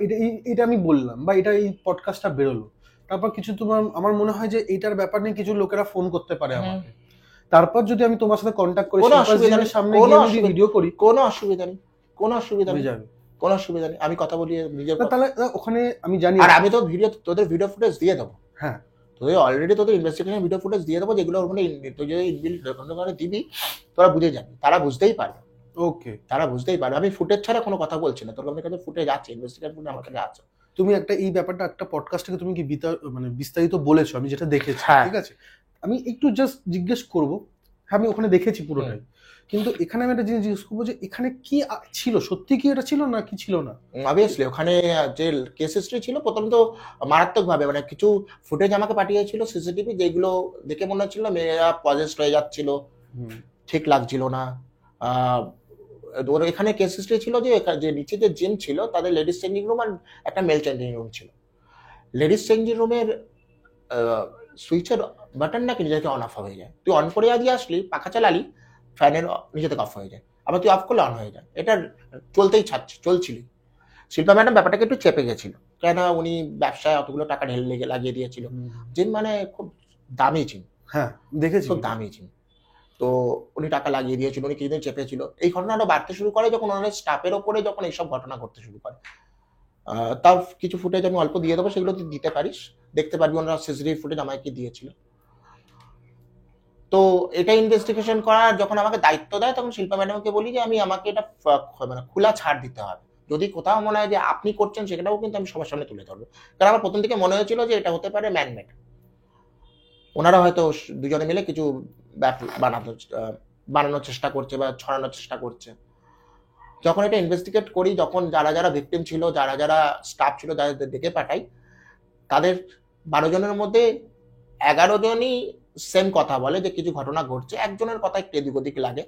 এটা আমি বললাম, বা এটা এই পডকাস্টটা বেরোলো, তারপর কিছু আমার মনে হয় যে এইটার ব্যাপার নিয়ে কিছু লোকেরা ফোন করতে পারে আমাকে, তারপর যদি আমি তোমার সাথে কন্ট্যাক্ট করি কোনো শিল্পা অসুবিধা জিমের নেই, সামনে কোনো গিয়ে যদি অসুবিধা ভিডিও করি কোনো অসুবিধা নেই, কোনো অসুবিধা হয়ে নেই, যাবে? কোনো অসুবিধা নেই, আমি কথা বলি নিজের না, তাহলে ওখানে আমি জানি আর আমি তো তোদের ভিডিও ফুটেজ দিয়ে দেবো। হ্যাঁ, তোদের অলরেডি তোদের ইনভেস্টিগেশন ভিডিও ফুটেজ দিয়ে দেবো, যেগুলো ওখানে তুই যদি ইনবিল্ট করে দিবি, তোরা বুঝে যাবি, তারা বুঝতেই পারবে, ওকে। তারা বুঝতেই পারবে। আমি ফুটেজ ছাড়া কোনো কথা বলছি না, তোর কাছে ফুটেজ আছে, ইনভেস্টিগেশন ফুটেজ আমার কাছে আছে। তুমি এই ব্যাপারটা একটা পডকাস্ট থেকে তুমি কি মানে বিস্তারিত বলেছো, আমি যেটা দেখেছি, হ্যাঁ। ঠিক আছে? আমি একটু জাস্ট জিজ্ঞেস করব, হ্যাঁ আমি ওখানে দেখেছি পুরোটাই, কিন্তু এখানে আমি একটা জিনিস জিজ্ঞেস করবো যে এখানে কি ছিল, সত্যি কি এটা ছিল না কি ছিল না? অবভিয়াসলি ওখানে যে কেস হিস্ট্রি ছিল প্রথমত মারাত্মকভাবে, মানে কিছু ফুটেজ আমাকে পাঠিয়েছিল সিসিটিভি, যেগুলো দেখে মনে হচ্ছিল মেয়েরা পজেস্ট হয়ে যাচ্ছিল, ঠিক লাগছিল না। ওর এখানে কেস হিস্ট্রি ছিল যে নিচে যে জিম ছিল তাদের লেডিস চেঞ্জিং রুম আর একটা মেল চেঞ্জিং রুম ছিল। লেডিস চেঞ্জিং রুমের সুইচের বাটন নাকি নিজে থেকে অন অফ হয়ে যায়, তুই অন করে দিয়ে আসলি, পাখা চালালি, ফ্যানের নিজে থেকে অফ হয়ে যায়, আবার তুই অফ করলে অন হয়ে যায়, এটা চলতেই চলছিলি। শিল্পা ম্যাডাম ব্যাপারটাকে একটু চেপে গেছিল, কেন উনি ব্যবসায় অতগুলো টাকা ঢেলে লাগিয়ে দিয়েছিল। জিম মানে খুব দামি জিম, হ্যাঁ দেখেছি, খুব দামি জিম, তো উনি টাকা লাগিয়ে দিয়েছিল, উনি কিছুদিন চেপেছিল। এই ঘটনাটা বাড়তে শুরু করে যখন ওনার স্টাফের ওপরে যখন এইসব ঘটনা ঘটতে শুরু করে। তার কিছু ফুটেজ আমি অল্প দিয়ে দেবো, সেগুলো তুই দিতে পারিস, দেখতে পারবি ওনারা সিসিটিভি ফুটেজ আমাকে কি দিয়েছিল। তো এটা ইনভেস্টিগেশন করার যখন আমাকে দায়িত্ব দেয়, তখন শিল্পা ম্যাডামকে বলি যে আমাকে এটা মানে খোলা ছাড় দিতে হবে, যদি কোথাও মনে হয় যে আপনি করছেন সেটাও কিন্তু আমি সবার সামনে তুলে ধরবো। কারণ আমার প্রথম থেকে মনে হয়েছিল যে এটা হতে পারে ম্যানমেড, ওনারা হয়তো দুজনে মিলে কিছু বানানোর চেষ্টা করছে বা ছড়ানোর চেষ্টা করছে। যখন এটা ইনভেস্টিগেট করি, যখন যারা যারা ভিকটিম ছিল, যারা যারা স্টাফ ছিল, যাদের দেখে পাঠাই, তাদের 12 জনের মধ্যে 11 জনই সেম কথা বলে যে কিছু ঘটনা ঘটছে, একজনের কথা একটু এদিক ওদিক লাগে।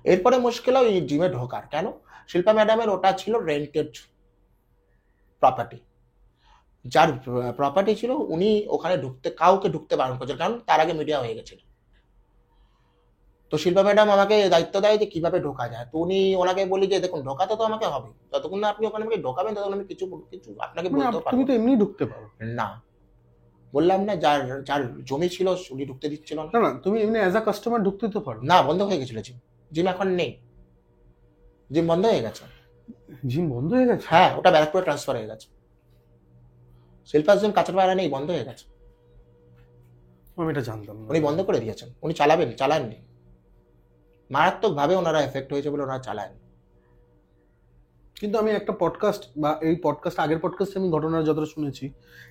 এরপরে মুশকিল হয় এই জিমে ঢোকার। কেন? শিল্পা ম্যাডামের ওটা ছিল রেন্টেড প্রপার্টি, যার প্রপার্টি ছিল উনি ওখানে কাউকে ঢুকতে বারণ করছেন, কারণ তার আগে মিডিয়া হয়ে গেছিল। তো শিল্পা ম্যাডাম আমাকে দায়িত্ব দেয় যে কিভাবে ঢোকা যায়। তো ওনাকে বলি যে দেখুন, ঢোকাতে তো আমাকে হবে, যতক্ষণ না আপনি ওখানে আমাকে ঢোকাবেন ততক্ষণ আমি কিছু আপনাকে বলতে পারবো। তুমি তো এমনি ঢুকতে পারো না, বললাম না, যার যার জমি ছিল উনি ঢুকতে দিচ্ছিল না। না, তুমি এমনি অ্যাজ আ কাস্টমার ঢুকতে তো পারো না, বন্ধ হয়ে গেছিল জিম, জিম এখন নেই, জিম বন্ধ হয়ে গেছে। জিম বন্ধ হয়ে গেছে? হ্যাঁ, ওটা ব্যারাকপুরে ট্রান্সফার হয়ে গেছে। শিল্পা জিম কাঁচার পায়রা নেই, বন্ধ হয়ে গেছে। আমি এটা জানতাম না। উনি বন্ধ করে দিয়েছেন, উনি চালাননি, মারাত্মক ভাবে ওনারা এফেক্ট হয়েছে বলে ওনারা চালান। কিন্তু আমি একটা পডকাস্ট বা এই পডকাস্ট আগের পডকাস্টে আমি ঘটনার যতটা শুনেছি,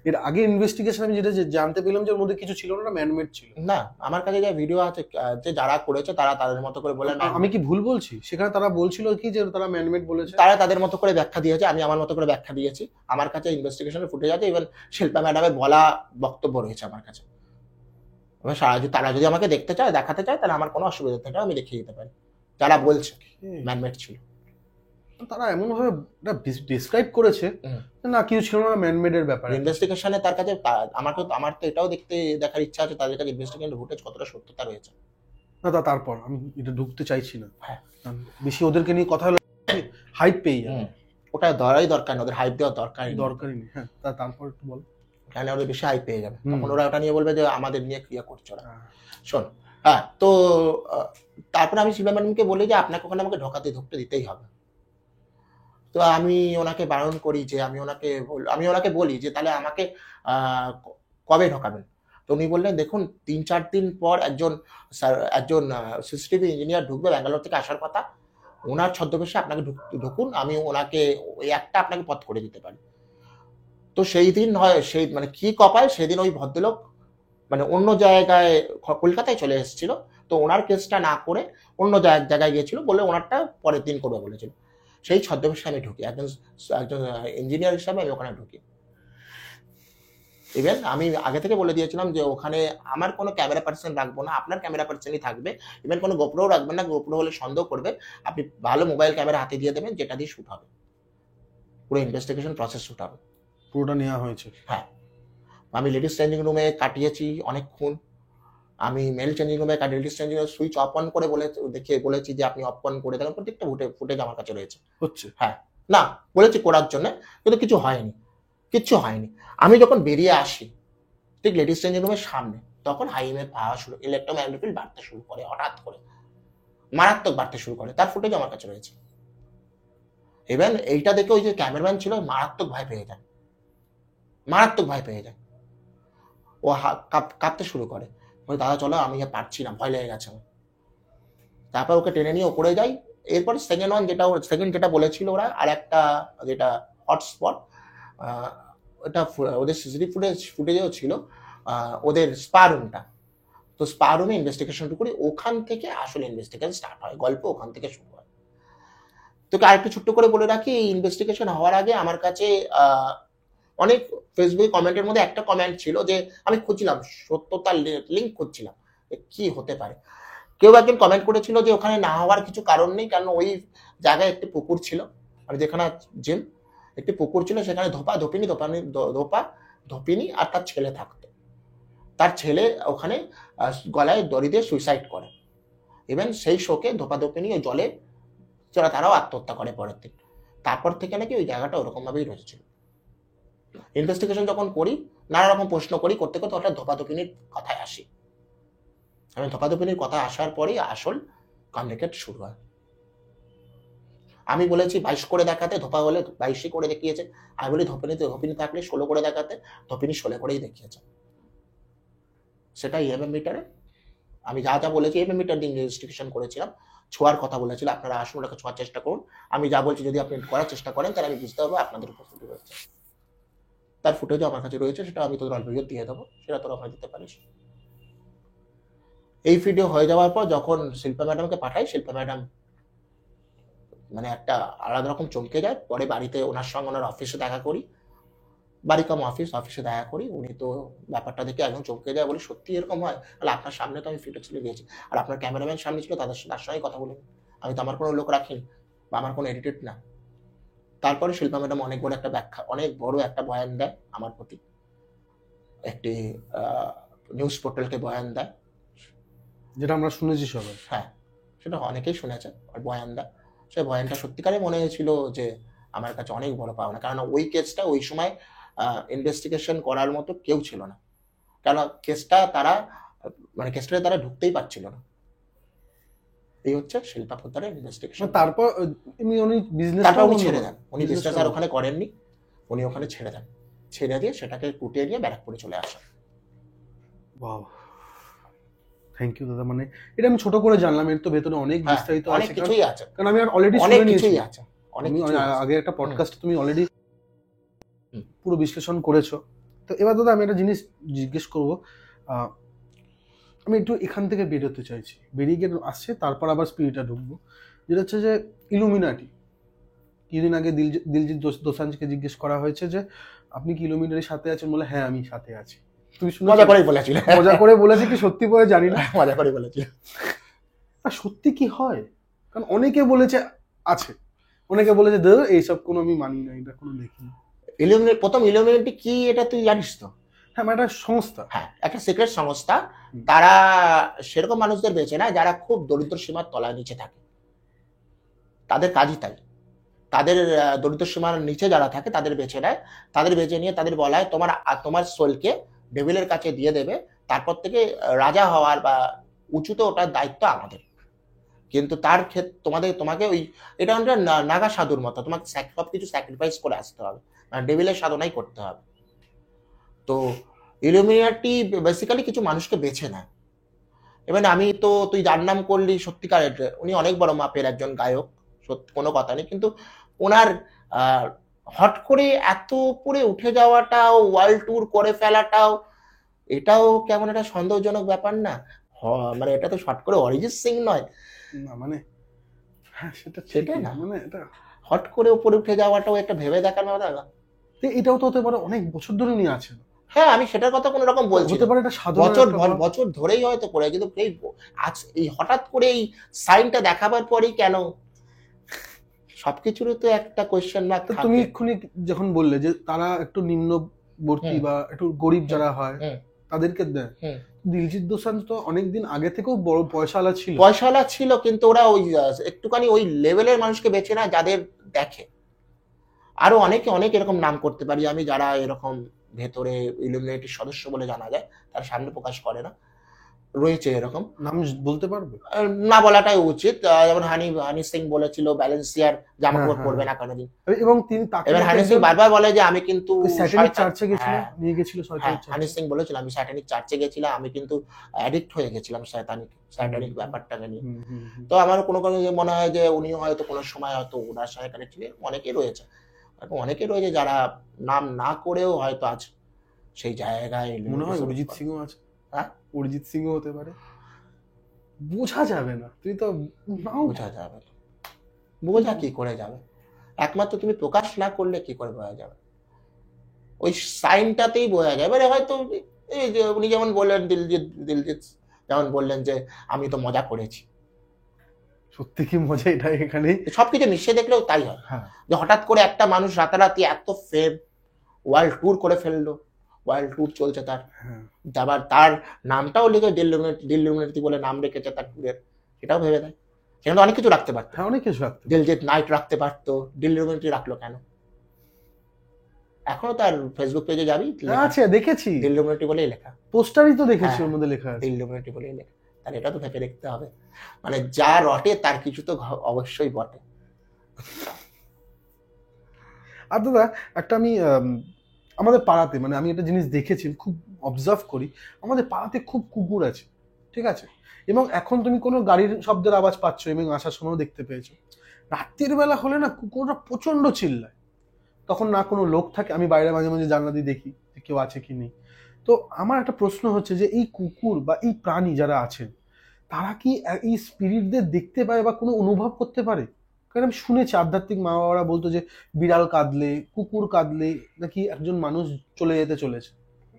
এর আগে ইনভেস্টিগেশন আমি যেটা জানতে পেলাম যে ওর মধ্যে কিছু ছিল না, ম্যানমেড ছিল। না, আমার কাছে যা ভিডিও আছে যে যারা করেছে তারা তাদের মতো করে বলে। আমি কি ভুল বলছি? সেখানে তারা বলছিল কি যে তারা ম্যানমেড বলেছে? তারা তাদের মতো করে ব্যাখ্যা দিয়েছে, আমি আমার মতো করে ব্যাখ্যা দিয়েছি। আমার কাছে ইনভেস্টিগেশনের ফুটেজ আছে, ইভেন শিল্পা ম্যাডামের বলা বক্তব্য রয়েছে আমার কাছে। তারা যদি আমাকে দেখতে চায়, দেখাতে চায়, তাহলে আমার কোনো অসুবিধা নেই, আমি দেখিয়ে দিতে পারি যারা বলছে ম্যানমেড ছিল। তারা এমন ভাবে ডিসক্রাইব করেছে না কিছু ছিল না ম্যানমেড এর ব্যাপারে। ইনভেস্টিগেশনে তার কাছে আমার তো এটাও দেখার ইচ্ছা আছে তাদের কাছে ইনভেস্টিগেশন ফুটেজ কতটা সত্যতা রয়েছে। না, তারপর আমি এটা ঢুকতে চাইছি না। হ্যাঁ, বেশি ওদেরকে নিয়ে কথা হলো হাইপ পেয়ে যাবে। ওটা দরকার নেই, ওদের হাইপ দেওয়ার দরকারই নেই। হ্যাঁ, তারপর একটু বল। কেন? ওদের বেশি হাইপ পেয়ে যাবে, তখন ওরা ওটা নিয়ে বলবে যে আমাদের নিয়ে ক্রিয়া করছে ওরা। শোন, হ্যাঁ, তো তারপর আমি শিল্পা ম্যাডামকে বলি যে আপনাকে ওখানে আমাকে ঢুকতে দিতেই হবে। তো আমি ওনাকে বারণ করি যে আমি ওনাকে বলি যে তাহলে আমাকে কবে ঢোকাবেন। তো উনি বললেন দেখুন 3-4 দিন পর একজন সিসিটিভি ইঞ্জিনিয়ার ঢুকবে, ব্যাঙ্গালোর থেকে আসার কথা, ওনার ছদ্মবেশে আপনাকে ঢুকুন, আমি ওনাকে ওই একটা আপনাকে পথ করে দিতে পারি। তো সেই দিন মানে কি কপাল, সেদিন ওই ভদ্রলোক মানে অন্য জায়গায় কলকাতায় চলে এসেছিল, তো ওনার কেসটা না করে অন্য জায়গায় গিয়েছিল, বলে ওনারটা পরের দিন করবে বলেছিল। সেই ছদ্মবেশে আমি ঢুকি, একজন ইঞ্জিনিয়ার হিসাবে আমি ওখানে ঢুকি। ইভেন আমি আগে থেকে বলে দিয়েছিলাম যে ওখানে আমার কোনো ক্যামেরা পার্সন রাখবো না, আপনার ক্যামেরা পার্সনই থাকবে। ইভেন কোনো গোপ্রো রাখবেন না, গোপ্রো হলে সন্দেহ করবে, আপনি ভালো মোবাইল ক্যামেরা হাতে দিয়ে দেবেন, যেটা দিয়ে শুট হবে, পুরো ইনভেস্টিগেশন প্রসেস শুট হবে। পুরোটা নেওয়া হয়েছে? হ্যাঁ, আমি লেডিস চেঞ্জিং রুমে কাটিয়েছি অনেকক্ষণ, আমি মেল চেঞ্জিং রুমে লেডিস চেঞ্জিং রুমের সুইচ অফ অন করে বলেছি যে আপনি অফ অন করে দেবেন, প্রত্যেকটা ফুটেজ আমার কাছে রয়েছে। হচ্ছে? হ্যাঁ, না বলেছি করার জন্য, কিন্তু কিচ্ছু হয়নি। আমি যখন বেরিয়ে আসি ঠিক লেডিস চেঞ্জিং রুমের সামনে তখন হাইএমএফ ইলেকট্রোম্যাগনেটিক ফিল্ড বাড়তে শুরু করে, হঠাৎ করে মারাত্মক বাড়তে শুরু করে। তার ফুটেজ আমার কাছে রয়েছে। ইভেন এইটা দেখে ওই যে ক্যামেরাম্যান ছিল মারাত্মক ভয় পেয়ে যায়, মারাত্মক ভয় পেয়ে যায়। ও কাঁপতে শুরু করে, বলে দাদা চলো, আমি আর পারছি না, ভয় লেগে গেছে আমার। তারপর ওকে টেনে নিয়ে ওপরে যাই। এরপর সেকেন্ড যেটা বলেছিল ওরা, আর একটা যেটা হটস্পট, ওটা ওদের সিসিটিভি ফুটেজেও ছিল, ওদের স্পা রুমটা। তো স্পা রুমে ইনভেস্টিগেশন করি, ওখান থেকে আসলে ইনভেস্টিগেশন স্টার্ট হয়, গল্প ওখান থেকে শুরু হয়। তোকে আরেকটু ছোট্ট করে বলে রাখি, এই ইনভেস্টিগেশন হওয়ার আগে আমার কাছে অনেক ফেসবুকে কমেন্টের মধ্যে একটা কমেন্ট ছিল যে আমি খুঁজছিলাম, সত্যতার লিঙ্ক খুঁজছিলাম কি হতে পারে। কেউ একজন কমেন্ট করেছিল যে ওখানে না হওয়ার কিছু কারণ নেই, কারণ ওই জায়গায় একটি পুকুর ছিল, আর যেখানে জিম, একটি পুকুর ছিল, সেখানে ধোপিনি আর তার ছেলে থাকতো। তার ছেলে ওখানে গলায় দড়ি দিয়ে সুইসাইড করে। ইভেন সেই শোকে ধোপাধোপিনি ওই জলে তারাও আত্মহত্যা করে পরের দিন। তারপর থেকে নাকি ওই জায়গাটা ওরকম ভাবেই রয়েছিল। ইনভেস্টিগেশন যখন করি, নানা রকম প্রশ্ন করি, করতে করতে ওটা ধোপাধোপিনির কথায় আসি। আমি ধোপাধোপিনির কথা আসার পরেই আসল কমিউনিকেট শুরু হয়। আমি বলেছি 22 করে দেখাতে, ধোপা বলে 22 করে দেখিয়েছে। আমি বলি ধোপিনি থাকলে 16 করে দেখাতে, ধোপিনি 16 করেই দেখিয়েছে। সেটা ইএমএম মিটারে আমি যা যা বলেছি, ইএমএম মিটার দিয়ে ইনভেস্টিগেশন করেছিলাম। ছোঁয়ার কথা বলেছিল, আপনারা আসুন ওটাকে ছোঁয়ার চেষ্টা করুন। আমি যা বলছি যদি আপনি করার চেষ্টা করেন, তাহলে আমি বুঝতে পারবো আপনাদের উপস্থিতি রয়েছে। তার ফুটেজও আমার কাছে রয়েছে, সেটা আমি তোদের ভিডিও দিয়ে দেবো, সেটা তোরা ওখানে দিতে পারিস। এই ভিডিও হয়ে যাওয়ার পর যখন শিল্পা ম্যাডামকে পাঠাই, শিল্পা ম্যাডাম মানে একটা আলাদা রকম চমকে যায়। পরে বাড়িতে ওনার সঙ্গে ওনার অফিসে দেখা করি, বাড়ি কাম অফিসে দেখা করি। উনি তো ব্যাপারটা দেখে একদম চমকে যায়, বলি সত্যি এরকম হয়? তাহলে আপনার সামনে তো আমি ফিটে ছেড়ে দিয়েছি, আর আপনার ক্যামেরাম্যান সামনে ছিল, তার সঙ্গে কথা বলুন, আমি তো আমার কোনো লোক রাখিনি বা আমার কোনো এডিটেড না। তারপরে শিল্পা ম্যাডাম অনেক বড় একটা ব্যাখ্যা, অনেক বড় একটা বয়ান দেয় আমার প্রতি, একটি নিউজ পোর্টালকে বয়ান দেয়, যেটা আমরা শুনেছি সবাই। হ্যাঁ, সেটা অনেকেই শুনেছে। আর বয়ান দেয়, সেই বয়ানটা সত্যিকারে মনে হয়েছিল যে আমার কাছে অনেক বড় পাওনা। কারণ ওই কেসটা ওই সময় ইনভেস্টিগেশন করার মতো কেউ ছিল না, কারণ কেসটা তারা ঢুকতেই পারছিল না। এই হচ্ছে শিল্পা পোদ্দারের ইনভেস্টিগেশন। তারপর উনি বিজনেস, তারপর উনি ছেড়ে দেন, উনি বিজনেস আর ওখানে করেননি, উনি ওখানে ছেড়ে দেন, ছেড়ে দিয়ে সেটাকে কুটিয়ে নিয়ে ব্যারাকপুরে চলে আসেন। ওয়াও, থ্যাংক ইউ দাদা। মানে এটা আমি ছোট করে জানলাম, এর তো ভেতরে অনেক বিস্তারিত আছে, অনেক কিছুই আছে, কারণ আমি অলরেডি অনেক শুনে কিছুই নিয়েছি। আছে, আমি আগে একটা পডকাস্ট তুমি অলরেডি পুরো বিশ্লেষণ করেছো। তো এবার দাদা আমি একটা জিনিস জিজ্ঞেস করবো, আমি একটু এখান থেকে বেরোতে চাইছি, বেরিয়ে গিয়ে আসছে, তারপর আবার স্পিরিটে ঢুকবো। যেটা হচ্ছে যে ইলুমিনাটি। কিছুদিন আগে দিলজিৎ দোসাঞ্জকে জিজ্ঞেস করা হয়েছে যে আপনি কি ইলুমিনাটির সাথে আছেন, বলে হ্যাঁ আমি সাথে আছি। তুমি শুনে মজা করেই বলেছিল, মজা করে বলেছে কি সত্যি বলে জানি না, মজা করে বলেছিল। আর সত্যি কি হয়? কারণ অনেকে বলেছে আছে, অনেকে বলেছে এইসব কোনো আমি মানি না, এটা কোনো দেখিনি। প্রথম ইলুমিনাটি কি এটা তুই জানিস তো? হ্যাঁ, একটা সংস্থা, হ্যাঁ, একটা সিক্রেট সংস্থা। তারা সেরকম মানুষদের বেছে না যারা খুব দরিদ্র সীমার তলায় নিচে থাকে, তাদের কাজই তাই। তাদের দরিদ্র সীমার নিচে যারা থাকে তাদের বেছে নেয়, তাদের বেছে নিয়ে তাদের বলা হয় তোমার সোলকে ডেভিলের কাছে দিয়ে দেবে, তারপর থেকে রাজা হওয়ার বা উঁচুতে ওঠার দায়িত্ব আমাদের। কিন্তু তার ক্ষেত্রে তোমাকে ওই এটা নাগা সাধুর মতো, তোমাকে সবকিছু স্যাক্রিফাইস করে আসতে হবে, মানে ডেভিলের সাধনাই করতে হবে। তো ইলুমিনাটি বেসিক্যালি কিছু মানুষকে বেছে নেয়। এবার তুই যার নাম করলি, সত্যিকারের উনি অনেক বড় মাপের একজন গায়ক, সত্যি কোনো কথা নেই, কিন্তু ওনার হট করে এত উপরে উঠে যাওয়াটাও, ওয়ার্ল্ড ট্যুর করে ফেলাটাও, এটাও কেমন একটা সন্দেহজনক ব্যাপার না? মানে এটা তো শর্ট করে অরিজিৎ সিং নয় না, মানে হ্যাঁ সেটাই না, মানে এটা হট করে উপরে উঠে যাওয়াটাও একটা ভেবে দেখার ব্যাপার না। এটাও তো হতে পারে অনেক বছর ধরে নিয়ে আছে। হ্যাঁ, আমি সেটার কথা কোনো রকম বলছি, হতে পারে এটা বছর ধরেই হয়তো করে, কিন্তু এই হঠাৎ করে এই সাইনটা দেখাবার পরেই কেন? সবকিছুরই তো একটা কোয়েশ্চেন মার্ক থাকে। তুমি এক্ষুনি যখন বললে যে তারা একটু নিম্নবর্তী বা একটু গরিব যারা হয় তাদেরকে দেয়, দিলজিৎ দোসাঞ্জ তো অনেকদিন আগে থেকেও বড় পয়সাওয়ালা ছিল, কিন্তু ওরা ওই একটুখানি ওই লেভেলের মানুষকে বেছে না যাদের দেখে। আরো অনেক এরকম নাম করতে পারি আমি, যারা এরকম ভেতরে ইলুমিনেটির সদস্য বলে জানা যায়, তার সামনে প্রকাশ করে না, রয়েছে এরকম। নাম বলতে পারবে? না বলাটাই উচিত। যেমন হানি সিং বলেছিল ব্যালেন্সিয়ার জামা কাপড় হ্যাঁ, পরবে হ্যাঁ। না কোনোদিন। এবং তিনি তাকে এবার নাকি হানি সিং একজন বারবার বলে যে আমি কিন্তু স্যাটানিক শয়তান। চার্চে গেছিল, হ্যাঁ, নিয়ে গেছিল হ্যাঁ, শয়তানিক হানি চার্চে। সিং বলেছিল আমি স্যাটানিক চার্চে গেছিলাম, আমি কিন্তু অ্যাডিক্ট হয়ে গেছিলাম স্যাটানিক ব্যাপারটাকে নিয়ে। হুম, হুম, হুম। তো আমার কোনো কোনো যে মনে হয় যে উনিও হয়তো কোনো সময় হয়তো ওনার সঙ্গে কানেক্ট ছিলেন। অনেকেই রয়েছে, এরকম অনেকেই রয়েছে যারা নাম না করেও হয়তো আজ সেই জায়গায় মনে হয় illuminati অরিজিৎ স্বরূপ। সিংও আছে। হ্যাঁ, অরিজিৎ সিংও হতে পারে, বোঝা যাবে না। তুই তো নাও বোঝা যাবে না। বোঝা কি করে যাবে? একমাত্র তুমি প্রকাশ না করলে কি করে বোঝা যাবে? ওই সাইনটাতেই বোঝা যায়। এবারে হয়তো এই যে উনি যেমন বললেন দিলজিৎ যেমন বললেন যে আমি তো মজা করেছি, সত্যি কি মজা এটা এখানে। সবকিছু মিশিয়ে দেখলেও তাই হয়। হ্যাঁ, যে হঠাৎ করে একটা মানুষ রাতারাতি এত ফেম, ওয়ার্ল্ড ট্যুর করে ফেললো, ওয়ার্ল্ড ট্যুর চলছে তার, হ্যাঁ। আবার তার নামটাও লিখে ডিলুমিনেটি বলে নাম রেখেছে তার ট্যুরের, সেটাও ভেবে দেয়। সেখানে তো অনেক কিছু রাখতে পারতো, হ্যাঁ, অনেক কিছু রাখতে পারে। দিলজিৎ নাইট রাখতে পারতো, ডিলুমিনেটি রাখলো কেন? এখনো তার ফেসবুক পেজে যাবি, আছে, দেখেছি, ডিলুমিনেটি বলেই লেখা, পোস্টারই তো দেখেছি, হ্যাঁ। ওর মধ্যে লেখা আছে ইলুমিনেটি বলেই লেখা। তাহলে এটা তো ভেবে দেখতে হবে, মানে যা রটে তার কিছু তো অবশ্যই বটে। আর দাদা একটা আমি আমাদের পাড়াতে, মানে আমি একটা জিনিস দেখেছি, খুব অবজার্ভ করি, আমাদের পাড়াতে খুব কুকুর আছে, ঠিক আছে? এবং এখন তুমি কোনো গাড়ির শব্দের আওয়াজ পাচ্ছ এবং আসার সময়ও দেখতে পেয়েছো, রাত্রির বেলা হলে না কুকুররা প্রচন্ড চিল্লায়। তখন না কোনো লোক থাকে, আমি বাইরে মাঝে মাঝে জানলা দিয়ে দেখি যে কেউ আছে কি নেই। তো আমার একটা প্রশ্ন হচ্ছে যে এই কুকুর বা এই প্রাণী যারা আছেন, তারা কি এই স্পিরিটদের দেখতে পায় বা কোনো অনুভব করতে পারে? কারণ আমি শুনেছি আধ্যাত্মিক মা বাবারা বলতো যে বিড়াল কাঁদলে, কুকুর কাঁদলে নাকি একজন মানুষ চলে যেতে চলেছে।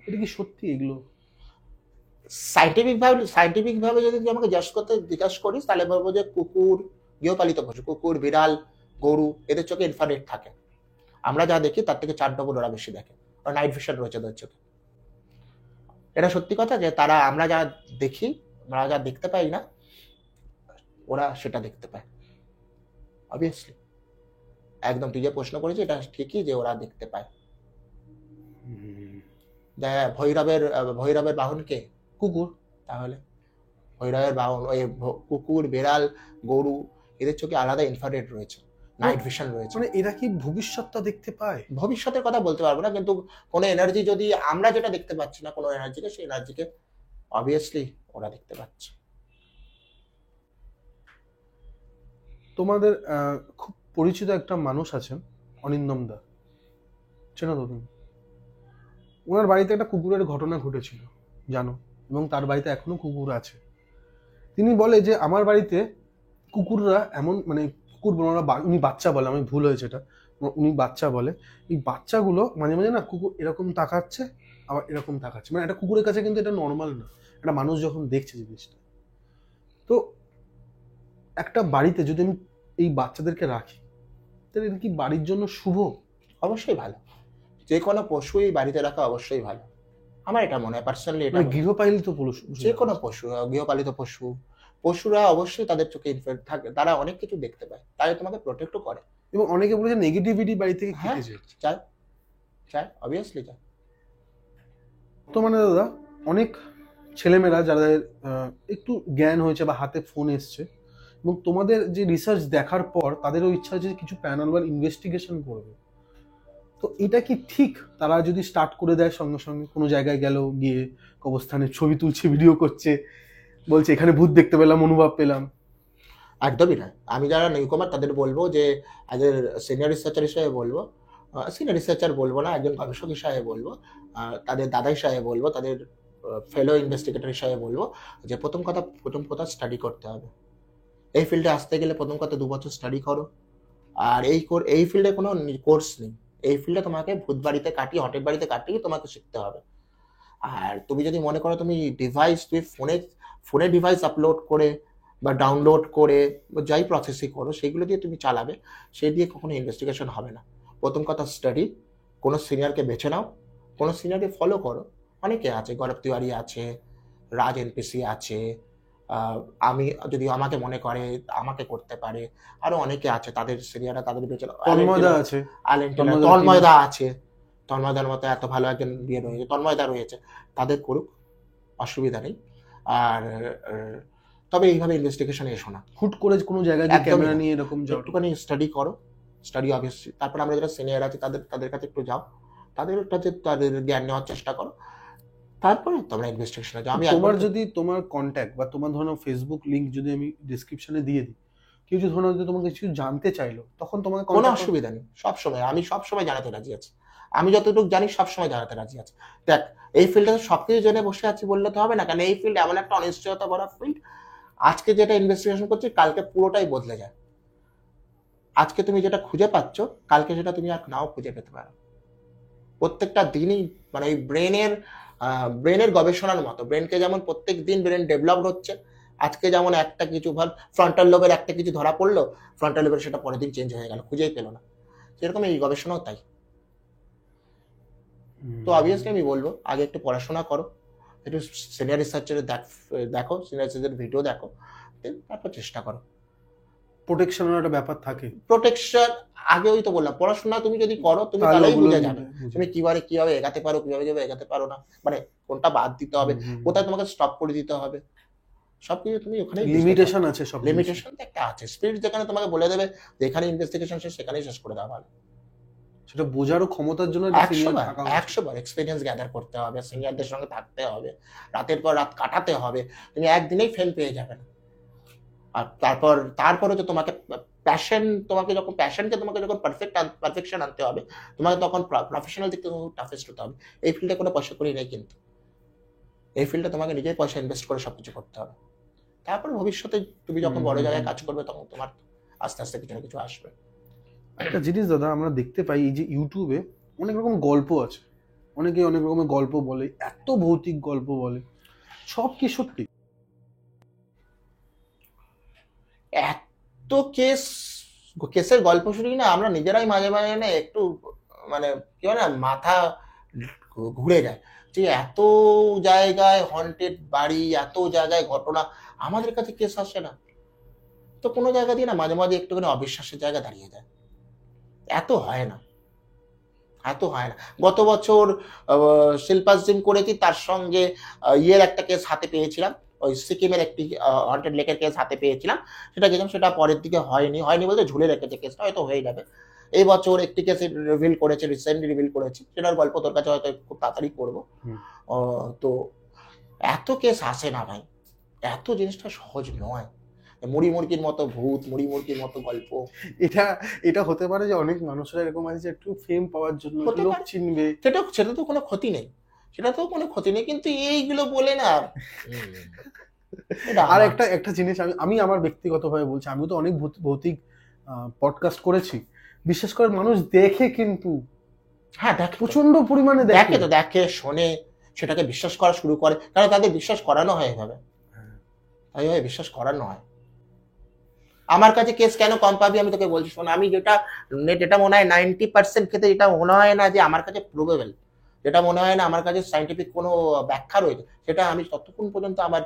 এটা কি সত্যি এগুলো? সাইন্টিফিক ভাবে যদি তুই আমাকে জিজ্ঞাসা করিস তাহলে বলবো যে কুকুর গৃহপালিত পশু, কুকুর, বিড়াল, গরু, এদের চোখে ইনফ্রারেড থাকে। আমরা যা দেখি তার থেকে 4 ডবল ওরা বেশি দেখে, ওরা নাইট ভিশন রয়েছে ওদের চোখে। এটা সত্যি কথা যে তারা আমরা যা দেখি, আমরা যা দেখতে পাই না, ওরা সেটা দেখতে পায় অবভিয়াসলি। একদম তুই যে প্রশ্ন করেছিস এটা ঠিকই যে ওরা দেখতে পায়। ভৈরবের বাহন কে? কুকুর। তাহলে ভৈরবের বাহন ওই কুকুর, বেড়াল, গরু, এদের চোখে আলাদা ইনফ্রারেড রয়েছে, নাইট ভিশন রয়েছে। মানে এরা কি ভবিষ্যৎটা দেখতে পায়? ভবিষ্যতের কথা বলতে পারবো না, কিন্তু কোনো এনার্জি যদি আমরা যেটা দেখতে পাচ্ছি না কোনো এনার্জিকে, সেই এনার্জিকে অবভিয়াসলি ওরা দেখতে পাচ্ছে। তোমাদের খুব পরিচিত একটা মানুষ আছেন, অনিন্দম দা, চেনো তো তুমি? ওনার বাড়িতে একটা কুকুরের ঘটনা ঘটেছিল, জানো? এবং তার বাড়িতে এখনো কুকুর আছে। তিনি বলে যে আমার বাড়িতে কুকুররা এমন, মানে কুকুর বলে উনি বাচ্চা বলে, আমি ভুল হয়েছে এটা, উনি বাচ্চা বলে, এই বাচ্চাগুলো মাঝে মাঝে না কুকুর এরকম তাকাচ্ছে আবার এরকম তাকাচ্ছে, মানে একটা কুকুরের কাছে কিন্তু এটা নর্মাল না, একটা মানুষ যখন দেখছে জিনিসটা। তো একটা বাড়িতে যদি আমি এই বাচ্চাদেরকে রাখি, তাহলে এটা কি বাড়ির জন্য শুভ? অবশ্যই ভালো, যে কোনো পশুই বাড়িতে রাখা অবশ্যই ভালো, আমার এটা মনে হয় পার্সোনালি। এটা গৃহপালিত পশু, যে কোনো পশু, গৃহপালিত পশু, পশুরা অবশ্যই তাদের চোখে ইনফ্রারেড থাকে, তারা অনেক কিছু দেখতে পায়, তাই তোমাকে প্রোটেক্টও করে। এবং অনেকে বলে যে নেগেটিভিটি বাড়ি থেকে হ্যাঁ, কেটে যায়। চায় অবভিয়াসলি চায়। তো মানে দাদা, অনেক ছেলেমেয়েরা যাদের একটু জ্ঞান হয়েছে বা হাতে ফোন এসছে, এবং তোমাদের যে রিসার্চ দেখার পর তাদেরও ইচ্ছা হচ্ছে কিছু প্যারানর্মাল ইনভেস্টিগেশন করবে। তো এটা কি ঠিক? তারা যদি স্টার্ট করে দেয় সঙ্গে সঙ্গে, কোনো জায়গায় গেল, গিয়ে কবরস্থানে ছবি তুলছে, ভিডিও করছে, বলছে এখানে ভূত দেখতে পেলাম, অনুভব পেলাম? একদমই নয়। আমি যারা নিউকমার তাদের বলবো যে এদের সিনিয়র রিসার্চার হিসেবে বলবো, সিনিয়র রিসার্চার বলবো না, একজন গবেষক হিসাবে বলবো, তাদের দাদা হিসাবে বলবো, তাদের ফেলো ইনভেস্টিগেটর হিসাবে বলবো যে প্রথম কথা স্টাডি করতে হবে। এই ফিল্ডে আসতে গেলে প্রথম কথা 2 বছর স্টাডি করো। আর এই ফিল্ডে কোনো কোর্স নেই, এই ফিল্ডে তোমাকে ভূত বাড়িতে কাটিয়ে, হটের বাড়িতে কাটিয়ে তোমাকে শিখতে হবে। আর তুমি যদি মনে করো তুমি ফোনে ডিভাইস আপলোড করে বা ডাউনলোড করে যাই প্রসেসই করো সেগুলো দিয়ে তুমি চালাবে, সে দিয়ে কখনো ইনভেস্টিগেশন হবে না। প্রথম কথা স্টাডি, কোনো সিনিয়রকে বেছে নাও, কোনো সিনিয়রকে ফলো করো। অনেকে আছে, গৌরব তিওয়ারি আছে, রাজ এনপিসি আছে, আমি যদি আমাকে মনে করে আমাকে করতে পারে, আরো অনেকে আছে, তাদের সিনিয়ররা তাদের বেছে নাও। তন্ময়দা আছে, তন্ময়দা আছে, তন্ময়দার মতো এত ভালো একজন বিয়ে রয়েছে, তন্ময়দা রয়েছে, তাদের করুক, অসুবিধা নেই। আর তবে এইভাবে ইনভেস্টিগেশনে এসো না, হুট করে কোনো জায়গায় গিয়ে একদমই ক্যামেরা না। নিয়ে এরকম যাও। একটুখানি স্টাডি করো, স্টাডি অবভিয়াসলি, তারপর আমরা যারা সিনিয়র আছি তাদের কাছে একটু যাও, তাদের কাছে তাদের জ্ঞান নেওয়ার চেষ্টা করো, তারপরে তোমরা ইনভেস্টিগেশনে যাও। আমি তোমার একবার যদি তোমার কন্ট্যাক্ট বা তোমার ধরো ফেসবুক লিংক যদি আমি ডিসক্রিপশনে দিয়ে দিই, কেউ যদি ধরো যদি তোমাকে কিছু জানতে চাইলো, তখন তোমাকে কোনো অসুবিধা নেই, সবসময় আমি সবসময় জানাতে রাজি আছি, আমি যতটুকু জানি সবসময় জানাতে রাজি আছি। দেখ, এই ফিল্ডে সবকিছু জেনে বসে আছি বললে তো হবে না, কারণ এই ফিল্ড এমন একটা অনিশ্চয়তা ভরা ফিল্ড, আজকে যেটা ইনভেস্টিগেশন করছি কালকে পুরোটাই বদলে যায়। আজকে তুমি যেটা খুঁজে পাচ্ছ কালকে সেটা তুমি আর নাও খুঁজে পেতে পারো। প্রত্যেকটা দিনই মানে এই ব্রেনের গবেষণার মতো, ব্রেনকে যেমন প্রত্যেক দিন ব্রেন ডেভেলপ হচ্ছে, আজকে যেমন একটা কিছু ফ্রন্টাল লোবের একটা কিছু ধরা পড়লো, ফ্রন্টাল লোবের সেটা পরের দিন চেঞ্জ হয়ে গেল, খুঁজেই পেলো না, সেরকম এই গবেষণাও তাই। তো অবভিয়াসলি আমি বলবো আগে একটু পড়াশোনা করো, একটু সিনিয়র রিসার্চার দেখো, সিনিয়র রিসার্চের ভিডিও দেখো, তারপর চেষ্টা করো। প্রোটেকশনের একটা ব্যাপার থাকে। প্রোটেকশন আগে ওই তো বললাম, পড়াশোনা তুমি যদি করো তুমি তাহলেই বুঝে যাবে তুমি কিভাবে এগাতে পারো, কিভাবে এগাতে পারো না, মানে কোনটা বাদ দিতে হবে, কোথায় তোমাকে স্টপ করে দিতে হবে, সবকিছু তুমি ওখানে লিমিটেশন আছে, সব লিমিটেশন একটা আছে। স্পিড যেখানে তোমাকে বলে দেবে যেখানে ইনভেস্টিগেশন শেষ সেখানেই শেষ করে দেওয়া ভালো। সেটা বোঝারও ক্ষমতার জন্য 100 বার এক্সপিরিয়েন্স গ্যাদার করতে হবে, সিনিয়রদের সঙ্গে থাকতে হবে, রাতের পর রাত কাটাতে হবে, তুমি একদিনেই ফেল পেয়ে যাবে না। আর তারপরে তো তোমাকে যখন পারফেকশন আনতে হবে, তোমাকে তখন প্রফেশনাল দিক থেকে টাফেস্ট হতে হবে। এই ফিল্ডে কোনো পয়সা করি নেই, কিন্তু এই ফিল্ডে তোমাকে নিজেই পয়সা ইনভেস্ট করে সবকিছু করতে হবে। তারপর ভবিষ্যতে তুমি যখন বড় জায়গায় কাজ করবে তখন তোমার আস্তে আস্তে কিছু না কিছু আসবে। একটা জিনিস দাদা আমরা দেখতে পাই, এই যে ইউটিউবে অনেক রকম গল্প আছে, অনেকে অনেক রকমের গল্প বলে, এত ভৌতিক গল্প বলে, সব কি সত্যি? এত কেসের গল্প শুনি না, আমরা নিজেরাই মাঝে মাঝে না একটু মানে কি হয় না, মাথা ঘুরে যায় যে এত জায়গায় হন্টেড বাড়ি, এত জায়গায় ঘটনা, আমাদের কাছে কেস আসে না। তো কোনো জায়গা দিয়ে না মাঝে মাঝে একটুখানি অবিশ্বাসের জায়গা দাঁড়িয়ে যায়, এত হয় না। গত বছর শিল্পাস জিম করেছি, তার সঙ্গে ইয়ের একটা কেস হাতে পেয়েছিলাম, ওই সিকিমের একটি হন্টেড লেকের কেস হাতে পেয়েছিলাম, সেটা গেছিলাম, সেটা পরের দিকে হয়নি বলতে ঝুলে রেখেছে, কেসটা হয়তো হয়ে যাবে। এই বছর একটি কেস রিসেন্টলি রিভিল করেছি, সেটার গল্প তোর কাছে হয়তো খুব তাড়াতাড়ি করবো। তো এত কেস আসে না ভাই, এত জিনিসটা সহজ নয়, মুড়ি মুরগির মতো ভূত, মুড়ি মুরগির মতো গল্প। এটা হতে পারে যে অনেক মানুষরা এরকম আছে যে একটু ফেম পাওয়ার জন্য লোক চিনবে, সেটা তো কোনো ক্ষতি নেই, কিন্তু এইগুলো বলে না। আর একটা জিনিস আমি আমার ব্যক্তিগতভাবে বলছি, আমি তো অনেক ভৌতিক পডকাস্ট করেছি, বিশেষ করে মানুষ দেখে, কিন্তু হ্যাঁ দেখে, প্রচন্ড পরিমাণে দেখে শোনে, সেটাকে বিশ্বাস করা শুরু করে, কারণ তাদের বিশ্বাস করানো হয় এভাবে, তাই বিশ্বাস করানো হয়। আমার কাছে কেস কেন কম পাবি আমি তোকে বলছি, শোন, আমি যেটা মনে হয় 90% ক্ষেত্রে যেটা মনে হয় না যে আমার কাছে প্রুভেবল, যেটা মনে হয় না আমার কাছে সাইন্টিফিক কোনো ব্যাখ্যা রয়েছে, সেটা আমি ততক্ষণ পর্যন্ত আমার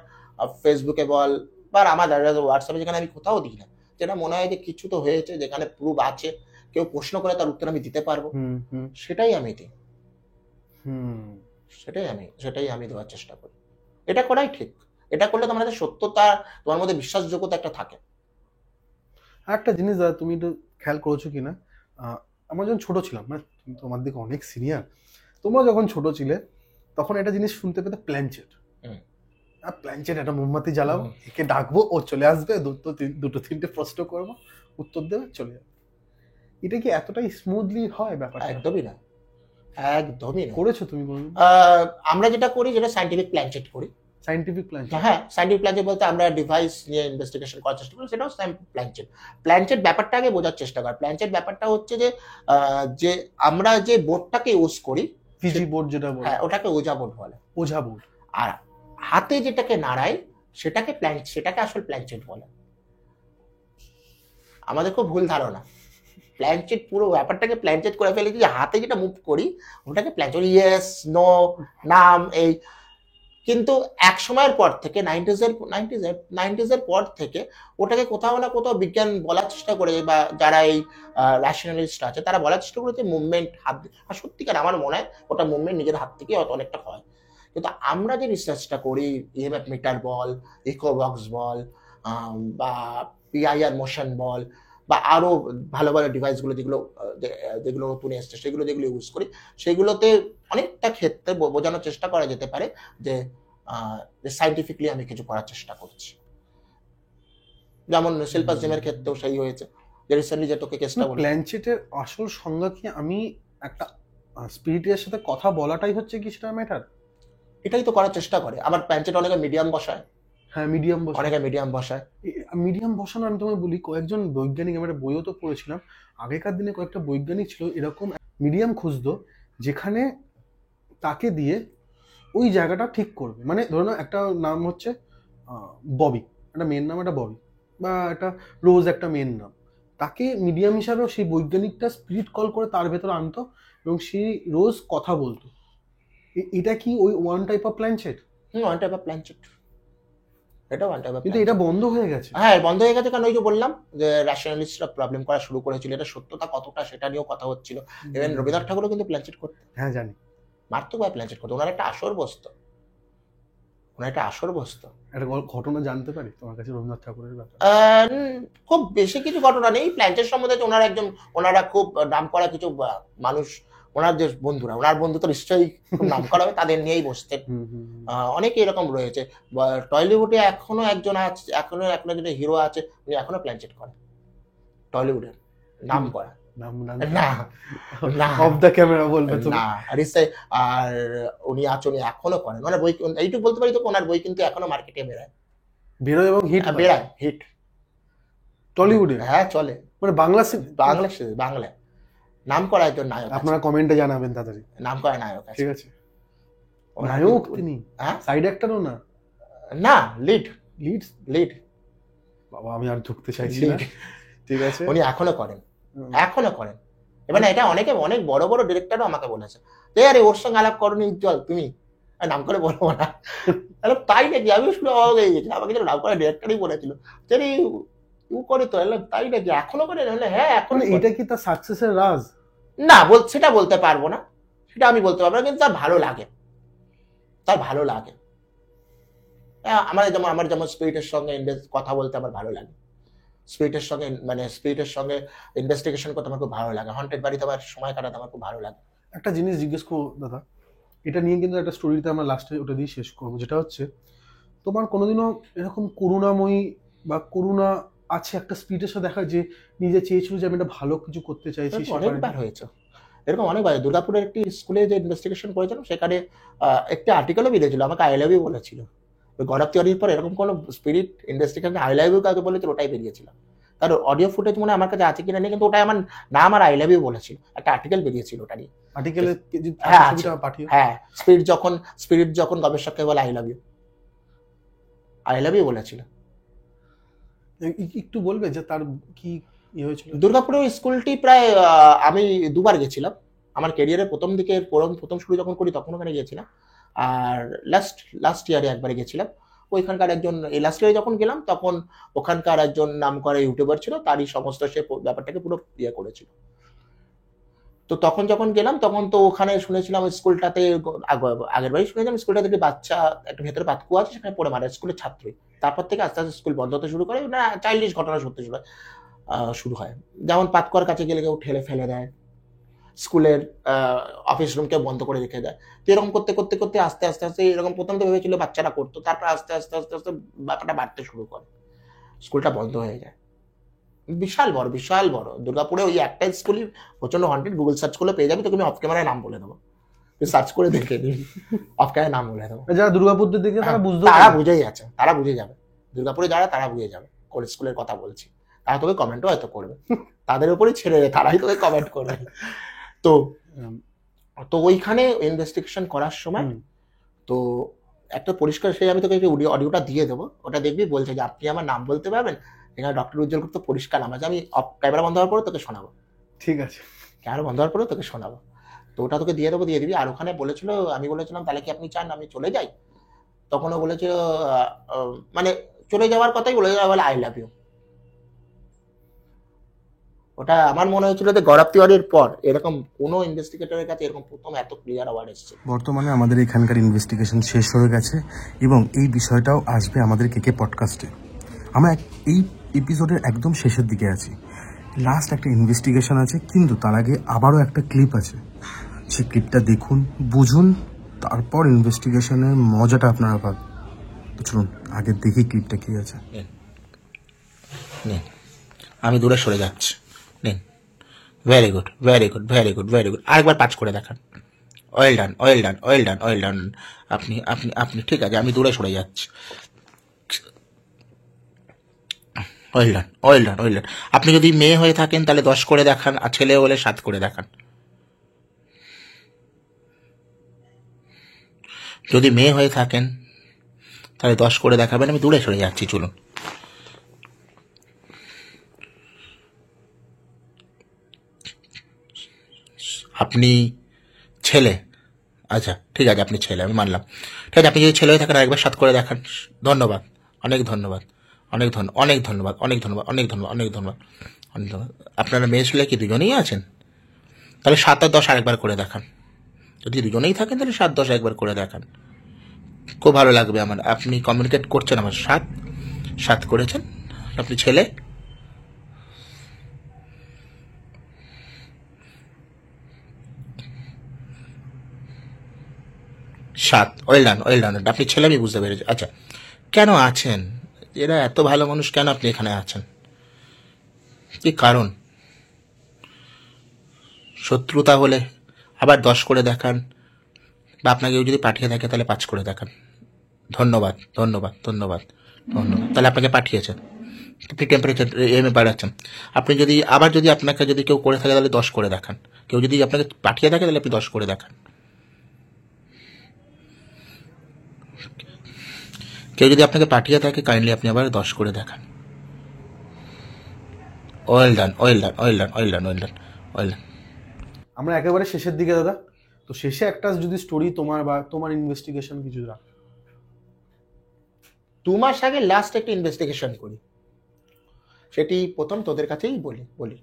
ফেসবুকে বল বা আমার হোয়াটসঅ্যাপে, যেখানে আমি কোথাও দিই না, যেটা মনে হয় যে কিছু তো হয়েছে, যেখানে প্রুফ আছে, কেউ প্রশ্ন করে তার উত্তর আমি দিতে পারবো, সেটাই আমি দিই, সেটাই আমি দেওয়ার চেষ্টা করি। এটা করাই ঠিক, এটা করলে তোমার কাছে সত্যতা, তোমার মধ্যে বিশ্বাসযোগ্যতা একটা থাকে। একটা জিনিস দাদা, তুমি তো খেয়াল করেছো কিনা, আমরা যখন ছোট ছিলাম, মানে তুমি তোমার দিকে অনেক সিনিয়র, তোমরা যখন ছোট ছিলে তখন একটা জিনিস শুনতে পেতে, প্ল্যানচেট, একটা মোমবাতি জ্বালাবো, একে ডাকবো, ও চলে আসবে, দুটো তিনটে প্রশ্ন করবো, উত্তর দেবে, চলে যাবে। এটা কি এতটাই স্মুথলি হয় ব্যাপারটা? একদমই না। করেছো তুমি? আমরা যেটা করি, যেটা সাইন্টিফিক প্ল্যানচেট করি। Scientific planchette? হ্যাঁ, সাইন্টিফিক প্ল্যানচেট বলতে আমরা ডিভাইস নিয়ে ইনভেস্টিগেশন করার চেষ্টা করি, সেটাও প্ল্যানচেট ব্যাপারটা আগে বোঝার চেষ্টা কর। প্ল্যানচেট ব্যাপারটা হচ্ছে যে আমরা যে বোর্ডটাকে ইউজ করি, ফিজি বোর্ড যেটা বলে, হ্যাঁ, ওটাকে ওঝা বোর্ড বলে। ওঝা বোর্ড। আর হাতে যেটাকে নাড়াই সেটাকে আসল প্ল্যানচেট বলে। আমাদের খুব ভুল ধারণা, প্ল্যানচেট পুরো ব্যাপারটাকে প্ল্যানচেট করে ফেলেছি, যে হাতে যেটা মুভ করি ওটাকে প্ল্যানচেট, ইয়েস নো নাম, এই কিন্তু এক সময়ের পর থেকে নাইনটিজের পর থেকে ওটাকে কোথাও না কোথাও বিজ্ঞান বলার চেষ্টা করে, বা যারা এই র্যাশনালিস্ট আছে তারা বলার চেষ্টা করেছে মুভমেন্ট হাত আর সত্যিকার আমার মনে হয় ওটা মুভমেন্ট নিজের হাত থেকে অনেকটা হয়। কিন্তু আমরা যে রিসার্চটা করি, ইএমএফ মিটার বল, ইকোবক্স বল, বা পিআইআর মোশন বল, বা আরো ভালো ভালো ডিভাইসগুলো যেগুলো যেগুলো নতুন এসছে সেগুলো যেগুলো ইউজ করি, সেগুলোতে অনেকটা ক্ষেত্রে বোঝানোর চেষ্টা করা যেতে পারে যে সাইন্টিফিকলি আমি কিছু করার চেষ্টা করছি। যেমন শিল্পা জিমের ক্ষেত্রেও সেই হয়েছে, যে রিসেন্টলি যে তোকে কেসটা বলি। প্ল্যানচেটের আসল সংজ্ঞা কি আমি একটা স্পিরিটের সাথে কথা বলাটাই হচ্ছে কি সেটা ম্যাটার? এটাই তো করার চেষ্টা করে। আবার প্ল্যানচেট অনেকে মিডিয়াম বসায়, হ্যাঁ মিডিয়াম অনেকে মিডিয়াম বসায়। মিডিয়াম বসানো আমি তোমায় বলি, কয়েকজন বৈজ্ঞানিক, আমি একটা বইও তো পড়েছিলাম, আগেকার দিনে কয়েকটা বৈজ্ঞানিক ছিল এরকম মিডিয়াম খুঁজতো যেখানে তাকে দিয়ে ওই জায়গাটা ঠিক করবে। মানে ধরো না, একটা নাম হচ্ছে ববি, একটা মেয়ের নাম একটা ববি, বা একটা রোজ একটা মেয়ের নাম, তাকে মিডিয়াম হিসাবেও সেই বৈজ্ঞানিকটা স্পিরিট কল করে তার ভেতরে আনতো এবং সেই রোজ কথা বলতো। এটা কি ওই one type of planchette? One type of planchette, এটা ওয়ান টাইপ অফ। কিন্তু এটা বন্ধ হয়ে গেছে। হ্যাঁ বন্ধ হয়ে গেছে, কারণ ওই যে বললাম যে র্যাশনালিস্টরা প্রবলেম করা শুরু করেছিল, এটা সত্যতা কতটা সেটা নিয়েও কথা হচ্ছিল। ইভেন রবীন্দ্রনাথ ঠাকুরও কিন্তু প্ল্যানচেট করতেন। হ্যাঁ জানি, মারাত্মকভাবে প্ল্যানচেট করতেন। ওনার একটা আসর বসতো, একটা ঘটনা জানতে পারি তোমার কাছে রবীন্দ্রনাথ ঠাকুরের ব্যাপারে? খুব বেশি কিছু ঘটনা নেই প্ল্যানচেট সম্বন্ধে। ওনারা খুব নাম করা কিছু মানুষ, ওনার যে বন্ধুরা, ওনার বন্ধু তো নিশ্চয়ই খুব নাম করা হবে, তাদের নিয়েই বসতেন। অনেকে এরকম রয়েছে। টলিউডে এখনো একজন আছে, এখনো একজন হিরো আছে, উনি এখনো প্ল্যানচেট করেন, টলিউডের নাম করা। অফ দ্য ক্যামেরা বলবে তো না, আর উনি এখনো করেন। ওনার বই এইটুকু বলতে পারি তো, ওনার বই কিন্তু এখনো মার্কেটে বেরোয় এবং হিট টলিউডে। হ্যাঁ চলে, মানে বাংলায় নাম করা একজন নায়ক। আপনারা কমেন্টে জানাবেন তাড়াতাড়ি, নাম করা নায়ক। ঠিক আছে, নায়ক তিনি, সাইড অ্যাক্টরও না, না লিড। বাবা আমি আর ঢুকতে চাইছি না, ঠিক আছে। উনি এখনো করেন। এবার এটা অনেক বড় বড় ডিরেক্টরও আমাকে বলেছে যে আরে ওর সঙ্গে আলাপ করনি, চল তুমি, নাম করে বলবো না। তাই নাকি? আমি শুনে অবাক হয়ে গেছি, আমাকে নাম করে ডিরেক্টরই বলেছিল যে ও করে তো। তাই নাকি? এখনো করে? হ্যাঁ এখন। এটা কি তার সাকসেসের রাজ? না, সেটা বলতে পারবো না, সেটা আমি বলতে পারবো না, কিন্তু তার ভালো লাগে। আমার যেমন স্পিরিটের সঙ্গে কথা বলতে আমার ভালো লাগে, স্পিরিটের সঙ্গে ইনভেস্টিগেশন করতে আমার খুব ভালো লাগে, হন্টেড বাড়িতে আমার সময় কাটাতে আমার খুব ভালো লাগে। একটা জিনিস জিজ্ঞেস করবো দাদা, এটা নিয়ে কিন্তু একটা স্টোরিতে আমরা লাস্টে ওটা দিয়ে শেষ করবো, যেটা হচ্ছে তোমার কোনোদিনও এরকম করুণাময়ী বা করুণা আছে একটা স্পিরিটের সাথে দেখা, যে নিজে চেয়েছিল যে আমি একটা ভালো কিছু করতে চাইছি? অনেকবার হয়েছে এরকম, অনেকবার। দুর্গাপুরের একটি স্কুলে যে ইনভেস্টিগেশন করেছিলাম, সেখানে একটি আর্টিকেলও বেরিয়েছিল, আমাকে আই লাভ ইউ বলেছিল। গৌরব তিওয়ারির পর এরকম কোনো spirit investigation I love you কাকে বলেছিল, ওটাই বেরিয়েছিল। তার অডিও ফুটেজ মনে আমার কাছে আছে কিনা নেই, কিন্তু ওটাই আমার নাম আর আই লাভ ইউ বলেছিল, একটা আর্টিকেল বেরিয়েছিল ওটা নিয়ে। হ্যাঁ, স্পিরিট যখন গবেষককে বলে আই লাভ ইউ বলেছিল। একটু বলবে যে তার কি হয়েছিল? দুর্গাপুরের স্কুলটি প্রায় আমি দুবার গেছিলাম। আমার ক্যারিয়ারের প্রথম শুরু যখন করি তখন ওখানে গিয়েছিলাম, আর লাস্ট ইয়ারে একবারে গেছিলাম। ওইখানকার একজন, এই লাস্ট ইয়ারে যখন গেলাম তখন ওখানকার একজন নাম করা ইউটিউবার ছিল, তারই সমস্ত সে ব্যাপারটাকে পুরো করেছিল। তো তখন যখন গেলাম তখন তো ওখানে শুনেছিলাম স্কুলটাতে, আগের বারই শুনেছিলাম স্কুলটাতে একটি বাচ্চা, একটা ভেতরে পাতকুয়া আছে, সেখানে পড়ে মারা, স্কুলের ছাত্রই। তারপর থেকে আস্তে আস্তে স্কুল বন্ধ হতে শুরু করে, না চাইল্ডিশ ঘটনা শুরু হয়। যেমন পাতকুয়ার কাছে গেলে কেউ ঠেলে ফেলে দেয়, স্কুলের অফিস রুমকে বন্ধ করে রেখে দেয়। তো এরকম করতে করতে করতে আস্তে আস্তে এরকম প্রথম তো ভেবেছিল বাচ্চারা করতো, তারপর আস্তে আস্তে ব্যাপারটা বাড়তে শুরু করে, স্কুলটা বন্ধ হয়ে যায়। বিশাল বড় দুর্গাপুরে ওই একটা স্কুলই প্রচন্ড হন্টেড। গুগল সার্চ করলে পেয়ে যাবে, তো তুমি অফ ক্যামেরায় নাম বলে দেবো, সার্চ করে দেখে নিন, অফ ক্যামেরায় নাম বলে দেবো। যারা দুর্গাপুর দিকে তারা বুঝেই আছে, তারা বুঝে যাবে। দুর্গাপুরে যারা, তারা বুঝে যাবে কোন স্কুলের কথা বলছি। তারা তোকে কমেন্টও হয়তো করবে, তাদের উপরেই ছেড়ে দেয়, তারাই তোকে কমেন্ট করবে। তো ওইখানে ইনভেস্টিগেশন করার সময় তো একটা পরিষ্কার, সেই আমি তোকে অডিওটা দিয়ে দেবো, ওটা দেখবি। বলছে যে আপনি আমার নাম বলতে পারবেন? এখানে ডক্টর উজ্জ্বল গুপ্ত পরিষ্কার নাম আছে। আমি ক্যামেরা বন্ধ হওয়ার পরে তোকে শোনাবো, ঠিক আছে? ক্যামেরা বন্ধ হওয়ার পরে তোকে শোনাবো। তো ওটা তোকে দিয়ে দিবি। আর ওখানে আমি বলেছিলাম তাহলে কি আপনি চান আমি চলে যাই? তখন ও বলেছিল মানে চলে যাওয়ার কথাই বলে যাওয়া, বলে আই লাভ ইউ। ওটা আমার মনে হয়েছিল যে গৌরব তিওয়ারির পর এরকম কোনো ইনভেস্টিগেটরের কাছে এরকম প্রথম এত ক্লিয়ার অ্যাওয়ার্ড এসেছে। বর্তমানে আমাদের এখানকার ইনভেস্টিগেশন শেষ হয়ে গেছে এবং এই বিষয়টাও আসবে আমাদের কেকে পডকাস্টে। আমরা এই এপিসোডের একদম শেষের দিকে আছি, লাস্ট একটা ইনভেস্টিগেশন আছে, কিন্তু তার আগে আবারও একটা ক্লিপ আছে। সেই ক্লিপটা দেখুন, বুঝুন, তারপর ইনভেস্টিগেশনের মজাটা আপনারা পাবেন। তো চলুন আগে দেখি ক্লিপটা কি আছে। নিন, আমি দূরে সরে যাচ্ছি। নিন, very good, very good, very good, very good. আরেকবার পাঁচ করে দেখান। Well done, well done, well done, well done. আপনি আপনি আপনি ঠিক আছে, আমি দূরে সরে যাচ্ছি। Well done, well done, well done. আপনি যদি মেয়ে হয়ে থাকেন তাহলে 10 করে দেখান, আর ছেলে হলে 7 করে দেখান। যদি মেয়ে হয়ে থাকেন তাহলে 10 করে দেখাবেন। আমি দূরে সরে যাচ্ছি, চলুন। আপনি ছেলে, আচ্ছা ঠিক আছে, আপনি ছেলে, আমি মানলাম। ঠিক আছে, আপনি যদি ছেলে হয়ে থাকেন আরেকবার 7 করে দেখান। ধন্যবাদ, অনেক ধন্যবাদ, অনেক ধন্যবাদ, অনেক ধন্যবাদ, অনেক ধন্যবাদ, অনেক ধন্যবাদ, অনেক ধন্যবাদ, অনেক ধন্যবাদ। আপনারা মেয়ে ছেলে কি দুজনেই আছেন? তাহলে 7 আর 10 আরেকবার করে দেখান। যদি দুজনেই থাকেন তাহলে 7, 10 একবার করে দেখান। খুব ভালো লাগবে আমার। আপনি কমিউনিকেট করছেন আমার। 7 করেছেন, আপনি ছেলে। 7, ওয়েল ডান, ওয়েল ডান। আপনি ছেলে, আমি বুঝতে পেরেছি। আচ্ছা, কেন আছেন? এরা এত ভালো মানুষ, কেন আপনি এখানে আছেন? কি কারণ? শত্রুতা হলে আবার 10 করে দেখান, বা আপনাকে যদি পাঠিয়ে থাকে তাহলে 5 করে দেখান। ধন্যবাদ, ধন্যবাদ, ধন্যবাদ, ধন্যবাদ। তাহলে আপনাকে পাঠিয়েছেন, আপনি টেম্পারেচার এমে বাড়াচ্ছেন। আপনি যদি আবার যদি আপনাকে যদি কেউ করে থাকে তাহলে 10 করে দেখান। কেউ যদি আপনাকে পাঠিয়ে থাকে তাহলে আপনি 10 করে দেখান। কেউ যদি আপনাকে পাঠিয়ে থাকে কাইন্ডলি আপনি আবার 10 করে দেখান। Well done, well done, well done, well done, well done, well done. আমরা একেবারে শেষের দিকে দাদা, তো শেষে একটা যদি স্টোরি তোমার বা তোমার ইনভেস্টিগেশন কিছু রাখ। 2 মাস আগে লাস্ট একটা ইনভেস্টিগেশন করি, সেটি প্রথম তোদের কাছেই বলি।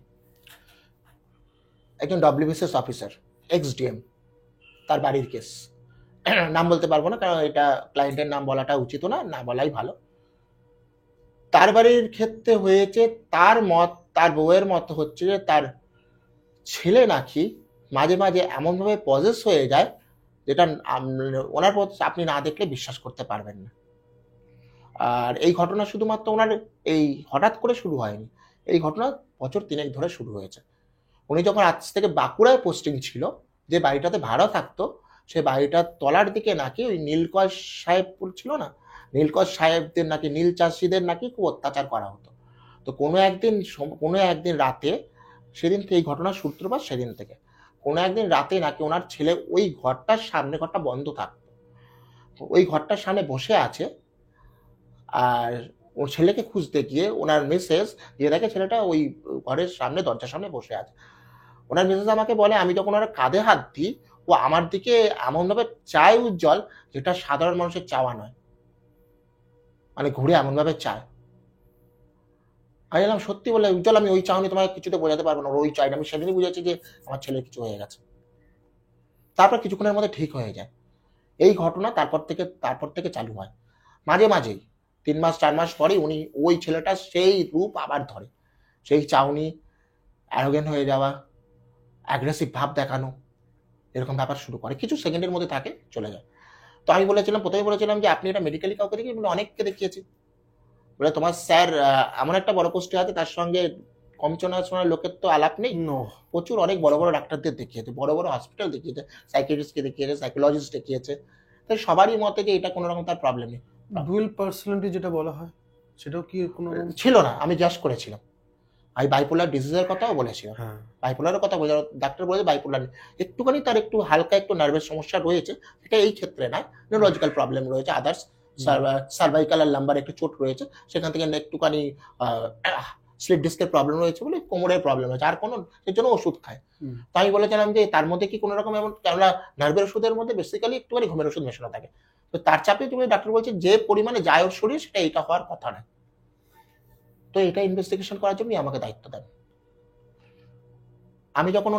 একজন ডব্লিউবিসিএস অফিসার, এক্স-ডিএম, তার বাড়ির কেস। নাম বলতে পারবো না, কারণ এটা ক্লায়েন্টের নাম বলাটা উচিত না বলাই ভালো। তার বাড়ির ক্ষেত্রে হয়েছে, তার বউয়ের মত হচ্ছে যে তার ছেলে নাকি মাঝে মাঝে এমনভাবে পজেস হয়ে যায় যেটা ওনার আপনি না দেখলে বিশ্বাস করতে পারবেন না। আর এই ঘটনা শুধুমাত্র ওনার এই হঠাৎ করে শুরু হয়নি, এই ঘটনা বছর 3 ধরে শুরু হয়েছে। উনি যখন আজ থেকে বাঁকুড়ায় পোস্টিং ছিল, যে বাড়িটাতে ভাড়া থাকতো, সে বাড়িটার তলার দিকে নাকি ওই নীলকর সাহেবপুর ছিল না, নীলকর সাহেবদের নাকি, নীল চাষিদের নাকি খুব অত্যাচার করা হতো। তো কোনো একদিন রাতে, সেদিন থেকে এই ঘটনার সূত্রপাত, সেদিন থেকে কোনো একদিন রাতে নাকি ওনার ছেলে ওই ঘরটার সামনে, ঘরটা বন্ধ থাকতো, ওই ঘরটার সামনে বসে আছে। আর ওর ছেলেকে খুঁজতে গিয়ে ওনার মিসেস গিয়ে দেখে ছেলেটা ওই ঘরের সামনে, দরজার সামনে বসে আছে। ওনার মিসেস আমাকে বলে, আমি যখন ওনার কাঁধে হাত দিই, ও আমার দিকে এমনভাবে চায় উজ্জ্বল, যেটা সাধারণ মানুষের চাওয়া নয়, মানে ঘুরে এমনভাবে চায়। আমি বললাম, সত্যি বলে উজ্জ্বল, আমি ওই চাওনি, তোমাকে কিছুতে বোঝাতে পারবো না, ওই চাই না। আমি সেদিনই বুঝেছি যে আমার ছেলের কিছু হয়ে গেছে। তারপর কিছুক্ষণের মধ্যে ঠিক হয়ে যায়। এই ঘটনা তারপর থেকে চালু হয়। মাঝে মাঝেই 3 মাস 4 মাস পরে উনি, ওই ছেলেটা সেই রূপ আবার ধরে, সেই চাউনি, অ্যারোগেন্ট হয়ে যাওয়া, অ্যাগ্রেসিভ ভাব দেখানো, এরকম ব্যাপার শুরু করে। কিছু সেকেন্ডের মধ্যে থাকে, চলে যায়। তো আমি প্রথমে বলেছিলাম যে আপনি এটা মেডিকেলি কাউকে দেখিয়ে, বলে অনেককে দেখিয়েছি। বলে তোমার স্যার এমন একটা বড় পোস্টে আছে, তার সঙ্গে কম চেনাশোনার লোকের তো আলাপ নেই। প্রচুর অনেক বড় বড় ডাক্তারদের দেখিয়েছে, বড় বড় হসপিটাল দেখিয়েছে, সাইকিয়াট্রিস্টকে দেখিয়েছে, সাইকোলজিস্ট দেখিয়েছে। তাই সবারই মতে যে এটা কোনো রকম তার প্রবলেম নেই। ডুয়েল পার্সোনালিটি যেটা বলা হয়, সেটাও কি কোনো ছিল না? আমি জাস্ট করেছিলাম, আমি বাইপোলার ডিজিজের কথাও বলেছিলাম। বাইপোলারের কথা বলে ডাক্তার বলেছে বাইপোলার একটুখানি, তার একটু হালকা একটু নার্ভের সমস্যা রয়েছে, এটা এই ক্ষেত্রে নয়, নিউরোলজিক্যাল প্রবলেম রয়েছে, আদার্স সার্ভাইকাল আর লাম্বার একটু চোট রয়েছে, সেখান থেকে একটুখানি স্লিপ ডিস্কের প্রবলেম রয়েছে বলে কোমরের প্রবলেম হয়েছে, আর কোনো এর জন্য ওষুধ খায়। হুম। তো আমি বলেছিলাম যে তার মধ্যে কি কোনো রকম এমন, কেননা নার্ভের ওষুধের মধ্যে বেসিক্যালি একটুখানি ঘুমের ওষুধ মেশানো থাকে, তো তার চাপে তুমি ডাক্তার বলছে যে পরিমাণে যায় ওর শরীর সেটা এটা হওয়ার কথা না। তো এটা ইনভেস্টিগেশন করার জন্যই আমাকে দায়িত্ব দেন। আমি যখন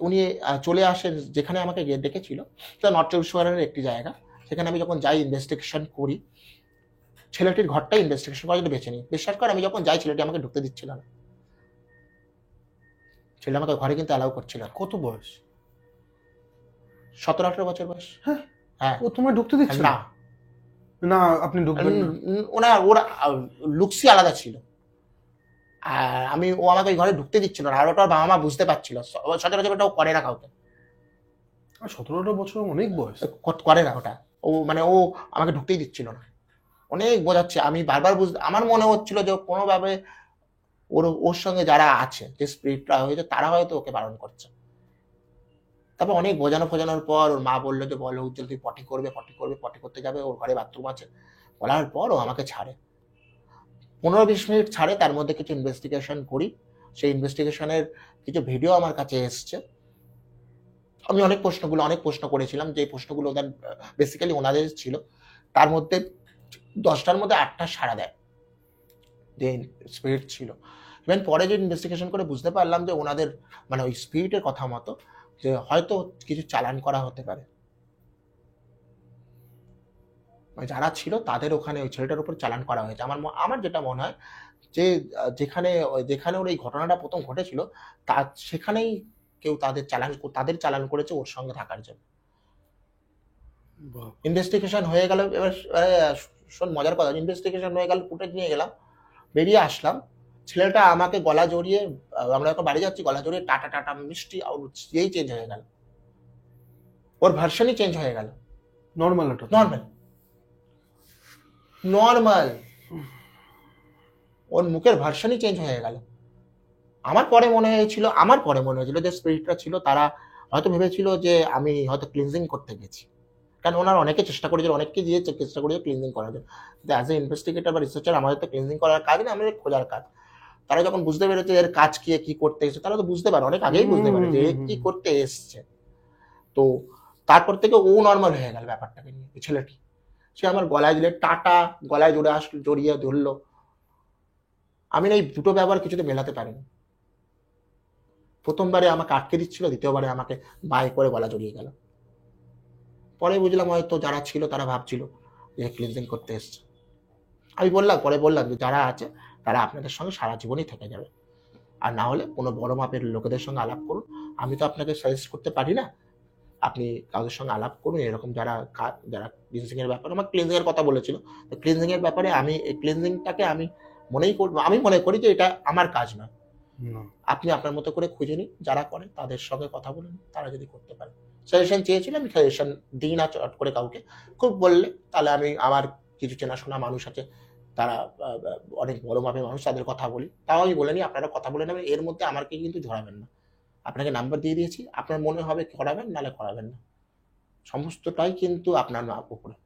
উনি চলে আসেন যেখানে আমাকে ডেকেছিল, সেটা নর্থ চব্বিশ পরগনার একটি জায়গা, সেখানে আমি যখন যাই ইনভেস্টিগেশন করি, ছেলেটির ঘরটাই ইনভেস্টিগেশন করার জন্য বেছে নিই। বিশ্বাস করে আমি যখন যাই ছেলেটি আমাকে ঢুকতে দিচ্ছিল না, ছেলে আমাকে ঘরে কিন্তু অ্যালাউ করছিল না। কত বয়স? 17-18 বছর বয়স। হ্যাঁ। হ্যাঁ। ও তোমায় ঢুকতে দিচ্ছে না, না? আপনি ঢুকবেন না? ওরা লুকসই আলাদা ছিল, আর ও আমাকে ঘরে ঢুকতে দিচ্ছিল না, আর ওটা ওর বাবা মা বুঝতে পারছিল। সচরাচর ওটাও করে না কাউকে, 17-18 বছর অনেক বয়স। করে না ওটা। ও আমাকে ঢুকতেই দিচ্ছিল না, অনেক বোঝাচ্ছে। আমি বারবার আমার মনে হচ্ছিল যে কোনোভাবে ওর সঙ্গে যারা আছে, যে স্পিরিটরা হয়েছে, তারা হয়তো ওকে বারণ করছে। তারপর অনেক বোঝানোর পর ওর মা বললো যে বলো উজ্জ্বল তুই পটি করতে যাবে, ওর ঘরে বাথরুম আছে। বলার পর ও আমাকে ছাড়ে, 15-20 মিনিট ছাড়ে। তার মধ্যে কিছু ইনভেস্টিগেশন করি, সেই ইনভেস্টিগেশনের কিছু ভিডিও আমার কাছে এসছে। আমি অনেক প্রশ্ন করেছিলাম, যে প্রশ্নগুলো ওদের বেসিক্যালি ওনাদের ছিল, তার মধ্যে 10টার মধ্যে 8টা সাড়া দেয় যে স্পিরিট ছিল। ইভেন পরে যে ইনভেস্টিগেশন করে বুঝতে পারলাম যে ওনাদের ওই স্পিরিটের কথা মতো যে হয়তো কিছু চালান করা হতে পারে, যারা ছিল তাদের ওখানে ওই ছেলেটার উপর চালান করা হয়েছে। আমার যেটা মনে হয় যে যেখানে ওর এই ঘটনাটা প্রথম ঘটেছিল, সেখানেই কেউ তাদের চালান করেছে ওর সঙ্গে থাকার জন্য। ইনভেস্টিগেশন হয়ে গেল, এবার শোন মজার কথা, ইনভেস্টিগেশন হয়ে গেল, ফুটেজ নিয়ে গেলাম, বেরিয়ে আসলাম। ছেলেটা আমাকে গলা জড়িয়ে, আমরা এখন বাড়ি যাচ্ছি, গলা জড়িয়ে টাটা মিষ্টি যেই চেঞ্জ হয়ে গেল, ওর ভার্সনই চেঞ্জ হয়ে গেল। নর্মাল ওর মুখের ভার্সনই চেঞ্জ হয়ে গেল। আমার পরে মনে হয়েছিল যে স্পিরিটরা ছিল তারা হয়তো ভেবেছিল যে আমি হয়তো ক্লিনজিং করতে গেছি, কারণ ওনারা অনেকে চেষ্টা করেছিল, অনেককে দিয়ে চেষ্টা করেছে ক্লিনজিং করার জন্য। অ্যাজ এ ইনভেস্টিগেটর বা রিসার্চার আমাদের তো ক্লিনজিং করার কাজ না, আমাদের খোঁজার কাজ। তারা যখন বুঝতে পেরেছে এর কাজ কি করতে এসেছে, তারা তো বুঝতে পারে, অনেক আগেই বুঝতে পারে যে কি করতে এসছে। তো তারপর থেকে ও নর্মাল হয়ে গেল ব্যাপারটাকে নিয়ে। এই ছেলেটি, সে আমার গলায় গলায় জড়িয়ে ধরলো। আমি না এই দুটো ব্যবহার কিছুতে মেলাতে পারিনি। প্রথমবারে আমাকে আটকে দিচ্ছিল, দ্বিতীয়বারে আমাকে বাই করে গলা জড়িয়ে গেল। পরে বুঝলাম হয়তো যারা ছিল তারা ভাবছিল যে ক্লিনজিং করতে এসছে। আমি পরে বললাম যে যারা আছে তারা আপনাদের সঙ্গে সারা জীবনই থেকে যাবে, আর না হলে কোনো বড় মাপের লোকেদের সঙ্গে আলাপ করুন। আমি তো আপনাকে সাজেস্ট করতে পারি না, আপনি কাউদের সঙ্গে আলাপ করুন, এরকম যারা ক্লিনজিং এর ব্যাপারে আমার ক্লিনজিং এর কথা বলেছিল। তো ক্লিনজিং এর ব্যাপারে আমি এই ক্লিনজিংটাকে আমি মনে করি যে এটা আমার কাজ নয়। আপনি আপনার মতো করে খুঁজে নিন, যারা করে তাদের সঙ্গে কথা বলুন, তারা যদি করতে পারে। সাজেশন চেয়েছিলাম, আমি সাজেশন দিই না চট করে কাউকে। খুব বললে তাহলে আমার কিছু চেনাশোনা মানুষ আছে, তারা অনেক বড় মাপের মানুষ, তাদের কথা বলি। তাও আমি বলে নিই আপনারা কথা বলে নেবেন, এর মধ্যে আমাকে কিন্তু ঝরাবেন না। আপনাকে নাম্বার দিয়ে দিয়েছি, আপনার মনে হবে করাবেন, নাহলে করাবেন না, সমস্তটাই কিন্তু আপনার উপরে।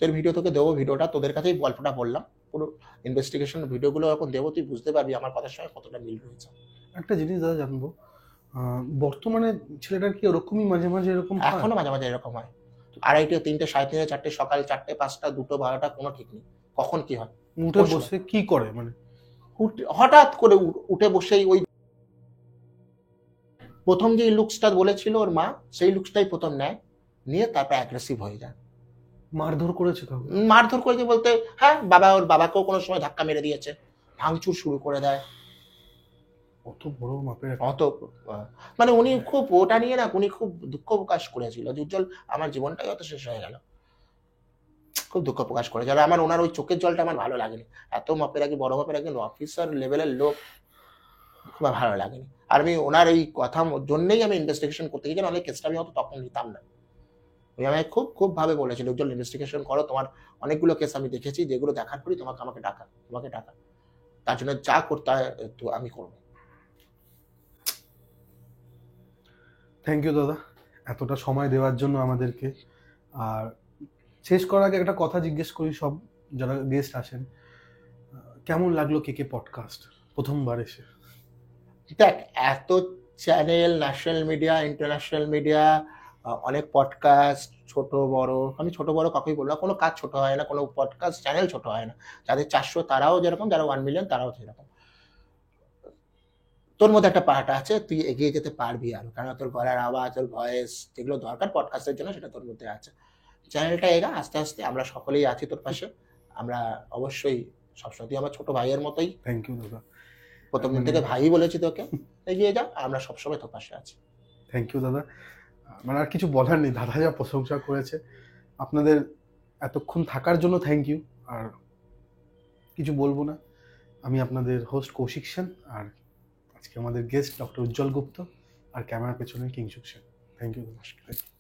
এর ভিডিও তোকে দেবো, ভিডিওটা তোদের কাছেই গল্পটা বললাম, পুরো ইনভেস্টিগেশন ভিডিওগুলো এখন দেবো, তুই বুঝতে পারবি আমার কথার সঙ্গে কতটা মিল রয়েছে। একটা জিনিস দাদা জানবো, বর্তমানে ছেলেটার কি ওরকমই মাঝে মাঝে এরকম এখনো মাঝে মাঝে এরকম হয়, 2:30, 3টে, 3:30, 4টে, সকাল 4টে, 5টা, 2টো, 12টা, কোনো ঠিক নেই কখন কি হয়। উঠে বসে কি করে, হঠাৎ করে উঠে বসেই ওই প্রথম যে লুকসটা বলেছিল ওর মা, সেই লুকসটাই প্রথম নিয়ে তারপর অ্যাগ্রেসিভ হয়ে যায়। মারধর করেছে বলতে হ্যাঁ, ওর বাবাকেও কোনো সময় ধাক্কা মেরে দিয়েছে, ভাঙচুর শুরু করে দেয়। অত বড় মাপের উনি খুব ওটা নিয়ে উনি খুব দুঃখ প্রকাশ করেছিল যে উজ্জ্বল আমার জীবনটাই হয়তো শেষ হয়ে গেল, খুব দুঃখ প্রকাশ করে। যারা ওনার ওই চোখের জলটা আমার ভালো লাগেনি। এত মাপের আগে, বড় মাপের আগে অফিসার লেভেলের লোক, খুব ভালো লাগেনি। আর আমি ওনার এই কথা জন্যই আমি ইনভেস্টিগেশন করতে গেছি, নাহলে কেসটা আমি হয়তো তখন নিতাম না। উনি আমাকে খুব ভাবে বলেছিল উজ্জ্বল ইনভেস্টিগেশন করো, তোমার অনেকগুলো কেস আমি দেখেছি, যেগুলো দেখার পরই আমাকে ডাকা, তার জন্য যা করতে হয় তো আমি করবো। থ্যাংক ইউ দাদা এতটা সময় দেওয়ার জন্য আমাদেরকে। আর শেষ করার আগে একটা কথা জিজ্ঞেস করি, সব যারা গেস্ট আসেন, কেমন লাগলো কে পডকাস্ট প্রথমবার এসে? দেখ, এত channel, national media, international media, অনেক পডকাস্ট, ছোট বড়, আমি ছোট বড় কাকুই বললাম, কোনো কাজ ছোট হয় না, কোনো পডকাস্ট চ্যানেল ছোট হয় না। যাদের 400 তারাও যেরকম, যারা 1 মিলিয়ন তারাও সেরকম। তোর মধ্যে একটা পার্ট আছে, তুই এগিয়ে যেতে পারবি আরো, কারণ তোর গলার আওয়াজ, তোর ভয়েস যেগুলো দরকার পডকাস্টের জন্য সেটা তোর মধ্যে আছে। চ্যানেলটা এগা আস্তে আস্তে, আমরা সকলেই আছি তোর পাশে। আমরা অবশ্যই সবসময়, তুই আমার ছোট ভাইয়ের মতোই, থ্যাংক ইউ দাদা, প্রথম দিন থেকে ভাই বলেছি তোকে। এগিয়ে যা, আমরা সবসময় তোর পাশে আছি। থ্যাংক ইউ দাদা। মানে আর কিছু বলার নেই, দাদা যা প্রশংসা করেছে। আপনাদের এতক্ষণ থাকার জন্য থ্যাংক ইউ। আর কিছু বলবো না। আমি আপনাদের হোস্ট কৌশিক সেন, আর আজকে আমাদের গেস্ট ডক্টর উজ্জ্বল গুপ্ত, আর ক্যামেরার পেছনে কিংশুক সেন। Thank you. নমস্কার।